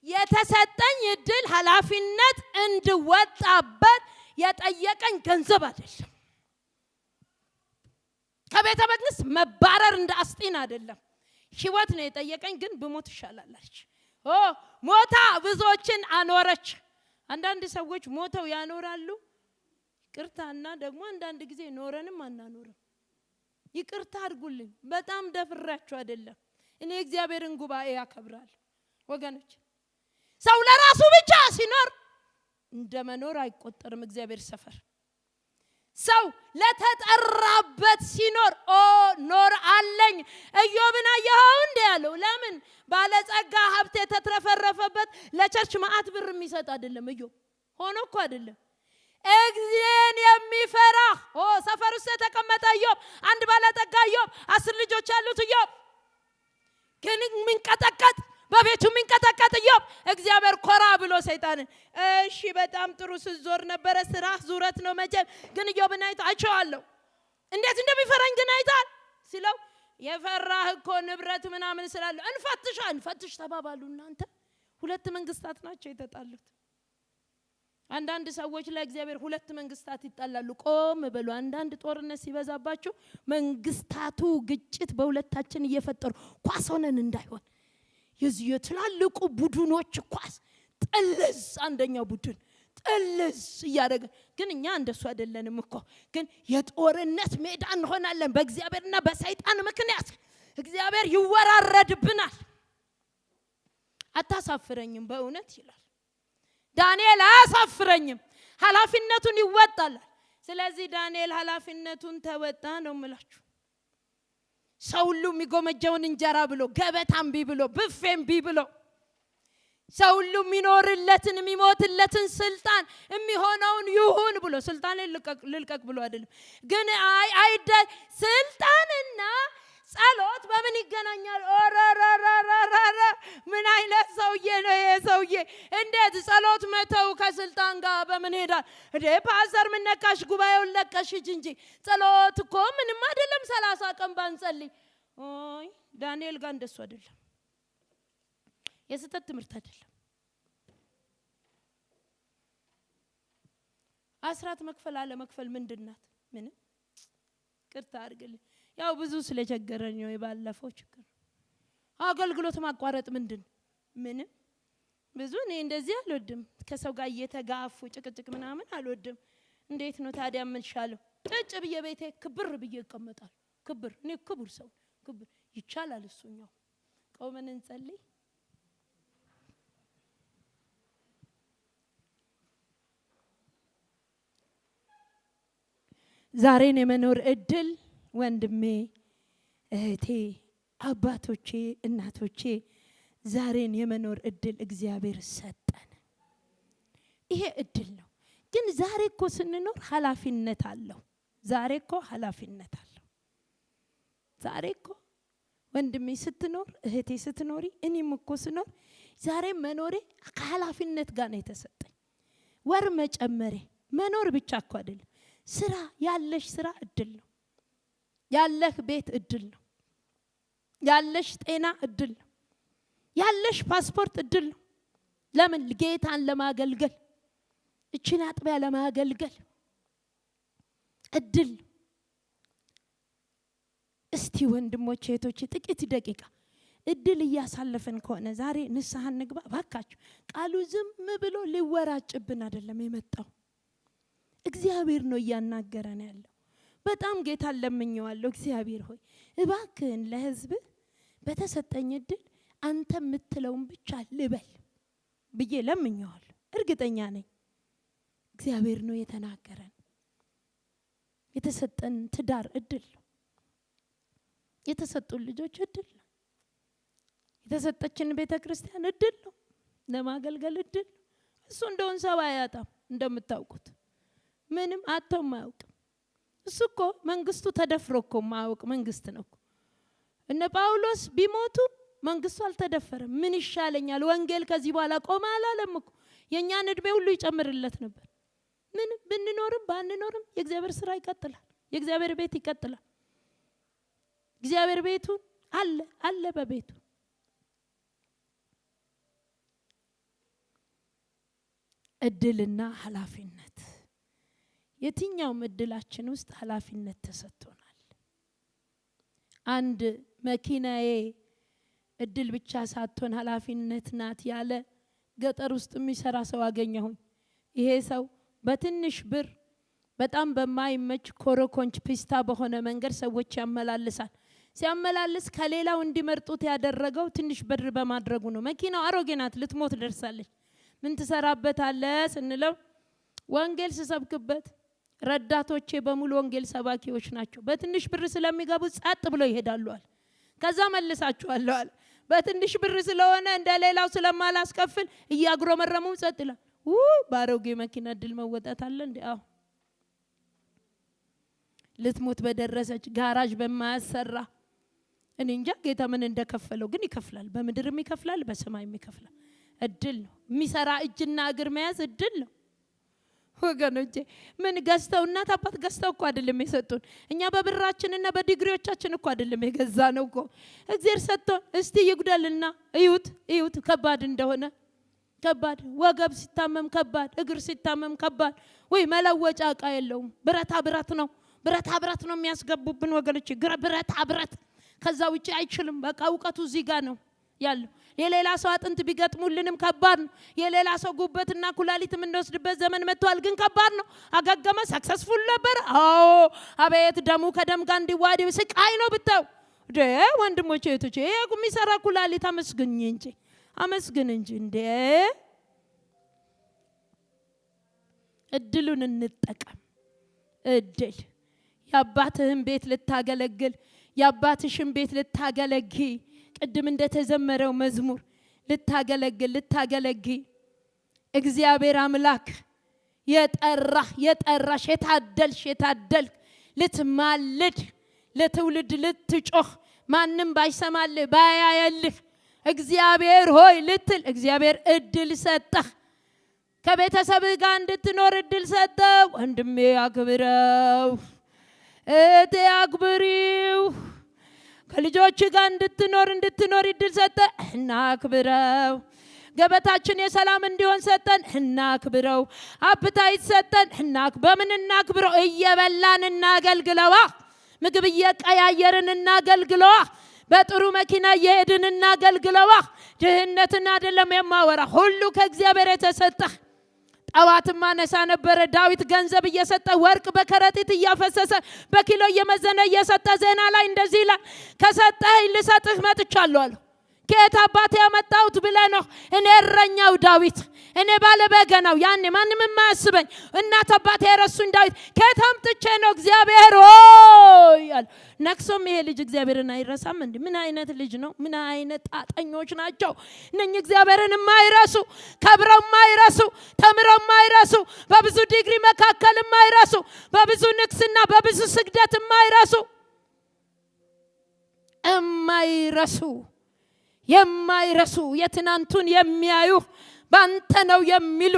የተሰጠኝ እድል ኃላፊነት እንድወጣበት የጠየቀኝ ገንዘብ አይደለም። ከቤተ መቅደስ መባረር እንደ አስጢን አይደለም። ህይወት ነው የጠየቀኝ። ግን ብሞት ይሻላልች። ሞታ ብዙዎችን አኖረች። አንዳንድ ሰዎች ሞተው ያኖራሉ። ይቅርታና ደግሞ አንዳንድ ጊዜ ኖረንም አናኖርም። ይቅርታ አድርጉልኝ፣ በጣም ደፍራችሁ አይደለም። እኔ እግዚአብሔርን ጉባኤ ያከብራል ወገኖች። ሰው ለራሱ ብቻ ሲኖር እንደመኖር አይቆጠርም እግዚአብሔር ሰፈር። ሰው ለተጠራበት ሲኖር ኖር አለኝ። ኢዮብን አየኸው እንደ ያለው ለምን? ባለጸጋ ሀብት የተትረፈረፈበት ለቸርች ማአት ብር የሚሰጥ አይደለም። ኢዮብ ሆኖ እኮ አይደለም። እግዚአብሔርን የሚፈራ ሰፈር ውስጥ የተቀመጠ ኢዮብ፣ አንድ ባለጠጋ ኢዮብ፣ 10 ልጆች ያሉት ኢዮብ፣ ግን የሚንቀጠቀጥ በቤቱ የሚንቀጠቀጥ ኢዮብ። እግዚአብሔር ኮራ ብሎ ሰይጣንን እሺ በጣም ጥሩ ስትዞር ነበረ፣ ስራ ዙረት ነው መቼም፣ ግን ኢዮብን አይቼዋለሁ እንዴት እንደሚፈራኝ ግን አይታል ሲለው፣ የፈራህ እኮ ንብረት ምናምን ስላለ እንፈትሽ ተባባሉ። እናንተ 2 መንግስታት ናቸው የተጣሉት። አንዳንድ ሰዎች ለእግዚአብሔር 2 መንግስታት ይጣላሉ። ቆም በሉ። አንዳንድ ጦርነት ሲበዛባችሁ መንግስታቱ ግጭት በሁለታችን እየፈጠሩ ኳስ ሆነን እንዳይሆን የዚህ የትላልቁ ቡድኖች ኳስ ጥልዝ፣ አንደኛው ቡድን ጥልዝ እያደረገ፣ ግን እኛ እንደሱ አይደለንም እኮ። ግን የጦርነት ሜዳ እንሆናለን በእግዚአብሔርና በሰይጣን ምክንያት። እግዚአብሔር ይወራረድብናል። አታሳፍረኝም በእውነት ይላል ዳንኤል። አያሳፍረኝም፣ ኃላፊነቱን ይወጣል። ስለዚህ ዳንኤል ኃላፊነቱን ተወጣ ነው የምላችሁ። ሰው ሁሉ የሚጎመጀውን እንጀራ ብሎ፣ ገበታም ቢብሎ፣ ብፌም ቢብሎ፣ ሰው ሁሉ የሚኖርለትን የሚሞትለትን ስልጣን የሚሆነውን ይሁን ብሎ፣ ስልጣን ልልቀቅ ብሎ አይደለም። ግን አይደ ስልጣንና ጸሎት በምን ይገናኛል? ኦራራራራራ ምን አይነት ሰውዬ ነው ይሄ ሰውዬ? እንዴት ጸሎት መተው ከስልጣን ጋር በምን ሄዳል? ፓስተር ምን ነካሽ? ጉባኤውን ለቀሽ እንጂ ጸሎት እኮ ምንም አይደለም። 30 ቀን ባንጸልይ። ዳንኤል ጋር እንደሱ አይደለም። የስተት ትምህርት አይደለም። አስራት መክፈል አለ መክፈል ምንድናት? ምንም። ቅርታ አድርግልኝ። ያው ብዙ ስለቸገረኝ ነው የባለፈው ችግር። አገልግሎት ማቋረጥ ምንም። ብዙ እኔ እንደዚህ አልወድም። ከሰው ጋር እየተጋፉ ጭቅጭቅ ምናምን አልወድም። እንዴት ነው ታዲያ የምንሻለው? ጭጭ ብዬ ቤቴ ክብር ብዬ እቀመጣለሁ። ክብር፣ እኔ ክቡር ሰው ክብር ይቻላል። እሱኛው ቆመን እንጸልይ። ዛሬን የመኖር እድል ወንድሜ፣ እህቴ፣ አባቶቼ፣ እናቶቼ ዛሬን የመኖር እድል እግዚአብሔር ሰጠን። ይሄ እድል ነው። ግን ዛሬ እኮ ስንኖር ኃላፊነት አለው። ዛሬ እኮ ኃላፊነት አለው። ዛሬ እኮ ወንድሜ ስትኖር፣ እህቴ ስትኖሪ፣ እኔም እኮ ስኖር ዛሬ መኖሬ ከኃላፊነት ጋር ነው የተሰጠኝ። ወር መጨመሬ መኖር ብቻ እኮ አይደለም። ስራ ያለሽ ስራ እድል ነው። ያለህ ቤት እድል ነው። ያለሽ ጤና እድል ነው። ያለሽ ፓስፖርት እድል ነው። ለምን? ጌታን ለማገልገል፣ እቺን አጥቢያ ለማገልገል እድል ነው። እስቲ ወንድሞቼ እህቶቼ ጥቂት ደቂቃ እድል እያሳለፈን ከሆነ ዛሬ ንስሐ እንግባ ባካችሁ። ቃሉ ዝም ብሎ ሊወራጭብን አይደለም የመጣው። እግዚአብሔር ነው እያናገረን ያለው። በጣም ጌታን ለምኜዋለሁ። እግዚአብሔር ሆይ እባክህን ለሕዝብ በተሰጠኝ እድል አንተ የምትለውን ብቻ ልበል ብዬ ለምኜዋለሁ። እርግጠኛ ነኝ እግዚአብሔር ነው የተናገረን። የተሰጠን ትዳር እድል ነው። የተሰጡን ልጆች እድል ነው። የተሰጠችን ቤተ ክርስቲያን እድል ነው። ለማገልገል እድል ነው። እሱ እንደውን ሰው አያጣም እንደምታውቁት ምንም አጥቶም አያውቅም። እሱ እኮ መንግስቱ ተደፍሮ እኮ ማያውቅ መንግስት ነው እኮ። እነ ጳውሎስ ቢሞቱ መንግስቱ አልተደፈረም። ምን ይሻለኛል ወንጌል ከዚህ በኋላ ቆመ አላለም እኮ። የኛን እድሜ ሁሉ ይጨምርለት ነበር። ምን ብንኖርም ባንኖርም የእግዚአብሔር ስራ ይቀጥላል። የእግዚአብሔር ቤት ይቀጥላል። እግዚአብሔር ቤቱ አለ በቤቱ። እድልና ኃላፊነት የትኛውም እድላችን ውስጥ ኃላፊነት ተሰጥቶናል። አንድ መኪናዬ እድል ብቻ ሳትሆን ኃላፊነት ናት ያለ ገጠር ውስጥ የሚሰራ ሰው አገኘሁኝ። ይሄ ሰው በትንሽ ብር በጣም በማይመች ኮረኮንች ፒስታ በሆነ መንገድ ሰዎች ያመላልሳል። ሲያመላልስ ከሌላው እንዲመርጡት ያደረገው ትንሽ ብር በማድረጉ ነው። መኪናው አሮጌ ናት፣ ልትሞት ደርሳለች። ምን ትሰራበታለህ ስንለው ወንጌል ስሰብክበት ረዳቶቼ በሙሉ ወንጌል ሰባኪዎች ናቸው። በትንሽ ብር ስለሚገቡ ጸጥ ብለው ይሄዳሉ አለ። ከዛ መልሳቸዋለሁ አለ። በትንሽ ብር ስለሆነ እንደሌላው ስለማላስከፍል እያጉረመረሙ ጸጥ ይላል። ባሮጌ መኪና እድል መወጣት አለ እንዴ? አዎ። ልትሞት በደረሰች ጋራጅ በማያሰራ እኔ እንጃ ጌታ ምን እንደከፈለው ግን ይከፍላል። በምድርም ይከፍላል፣ በሰማይም ይከፍላል። እድል ነው። የሚሰራ እጅና እግር መያዝ እድል ነው ወገኖቼ። ምን ገዝተው እናት አባት ገዝተው እኮ አይደለም የሰጡን። እኛ በብራችንና በዲግሪዎቻችን እኮ አይደለም የገዛነው እኮ። እግዚአብሔር ሰጥቶን እስቲ ይጉደልና እዩት ከባድ እንደሆነ። ከባድ ወገብ ሲታመም ከባድ፣ እግር ሲታመም ከባድ። ወይ መለወጫ ዕቃ የለውም። ብረታ ብረት ነው የሚያስገቡብን ወገኖቼ። ብረታ ብረት ከዛ ውጪ አይችልም። በቃ ዕውቀቱ እዚህ ጋር ነው ያለው። የሌላ ሰው አጥንት ቢገጥሙልንም ከባድ ነው። የሌላ ሰው ጉበትና ኩላሊት የምንወስድበት ዘመን መጥቷል፣ ግን ከባድ ነው። አገገመ፣ ሰክሰስፉል ነበር። አዎ አቤት ደሙ ከደም ጋር እንዲዋሃድ ስቃይ ነው ብታው። ወንድሞቼ እህቶቼ የሚሰራ ኩላሊት አመስግን እንጂ እንዴ! እድሉን እንጠቀም። እድል የአባትህን ቤት ልታገለግል፣ የአባትሽን ቤት ልታገለጊ፣ ቅድም እንደተዘመረው መዝሙር ልታገለጊ እግዚአብሔር አምላክ የጠራሽ የታደልክ ልትማልድ ለትውልድ ልትጮህ ማንም ባይሰማልህ ባያየልህ እግዚአብሔር ሆይ ልትል እግዚአብሔር እድል ሰጠህ። ከቤተሰብህ ጋር እንድትኖር እድል ሰጠህ። ወንድሜ አክብረው፣ እህቴ አክብሪው። ከልጆች ጋር እንድትኖር እድል ሰጠህ፣ እናክብረው። ገበታችን የሰላም እንዲሆን ሰጠን፣ እናክብረው። አፕታይት ሰጠን፣ በምን እናክብረው? እየበላን እናገልግለዋ። ምግብ እየቀያየርን እናገልግለዋ። በጥሩ መኪና እየሄድን እናገልግለዋ። ድህነትን አይደለም የማወራ፣ ሁሉ ከእግዚአብሔር የተሰጠ። ጠዋትም ማነሳ ነበረ ዳዊት ገንዘብ እየሰጠ ወርቅ በከረጢት እያፈሰሰ በኪሎ እየመዘነ እየሰጠ ዜና ላይ እንደዚህ ይላል፣ ከሰጠኸኝ ልሰጥህ መጥቻለሁ አለ። ከየት አባቴ ያመጣሁት ብለህ ነው? እኔ እረኛው ዳዊት፣ እኔ ባለበገናው፣ ያኔ ማንም የማያስበኝ እናት አባቴ የረሱኝ ዳዊት ከየት አምጥቼ ነው? እግዚአብሔር ሆይ አለ። ነክሶም ይሄ ልጅ እግዚአብሔርን አይረሳም እንዴ? ምን አይነት ልጅ ነው? ምን አይነት ጣጣኞች ናቸው እነኚህ! እግዚአብሔርን የማይረሱ፣ ከብረው የማይረሱ፣ ተምረው የማይረሱ፣ በብዙ ዲግሪ መካከል የማይረሱ፣ በብዙ ንክስና በብዙ ስግደት የማይረሱ የትናንቱን የሚያዩ ባንተ ነው የሚሉ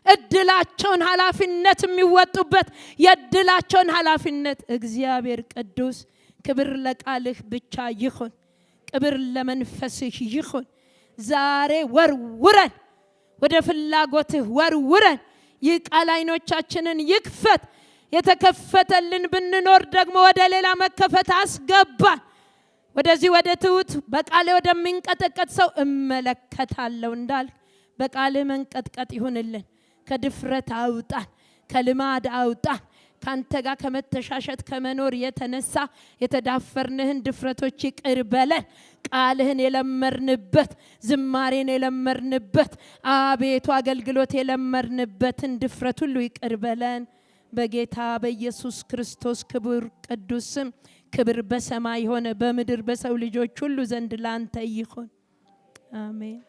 እድላቸውን ኃላፊነት የሚወጡበት የእድላቸውን ኃላፊነት እግዚአብሔር ቅዱስ። ክብር ለቃልህ ብቻ ይሁን፣ ክብር ለመንፈስህ ይሁን። ዛሬ ወርውረን ወደ ፍላጎትህ ወርውረን። ይህ ቃል አይኖቻችንን ይክፈት። የተከፈተልን ብንኖር ደግሞ ወደ ሌላ መከፈት አስገባን። ወደዚህ ወደ ትሁት በቃል ወደሚንቀጠቀጥ ሰው እመለከታለሁ እንዳል በቃል መንቀጥቀጥ ይሁንልን። ከድፍረት አውጣን፣ ከልማድ አውጣን። ካንተ ጋር ከመተሻሸት ከመኖር የተነሳ የተዳፈርንህን ድፍረቶች ይቅር በለን። ቃልህን የለመርንበት፣ ዝማሬን የለመርንበት፣ አቤቱ አገልግሎት የለመርንበትን ድፍረት ሁሉ ይቅር በለን። በጌታ በኢየሱስ ክርስቶስ ክቡር ቅዱስ ስም ክብር በሰማይ ሆነ በምድር በሰው ልጆች ሁሉ ዘንድ ላንተ ይሁን። አሜን።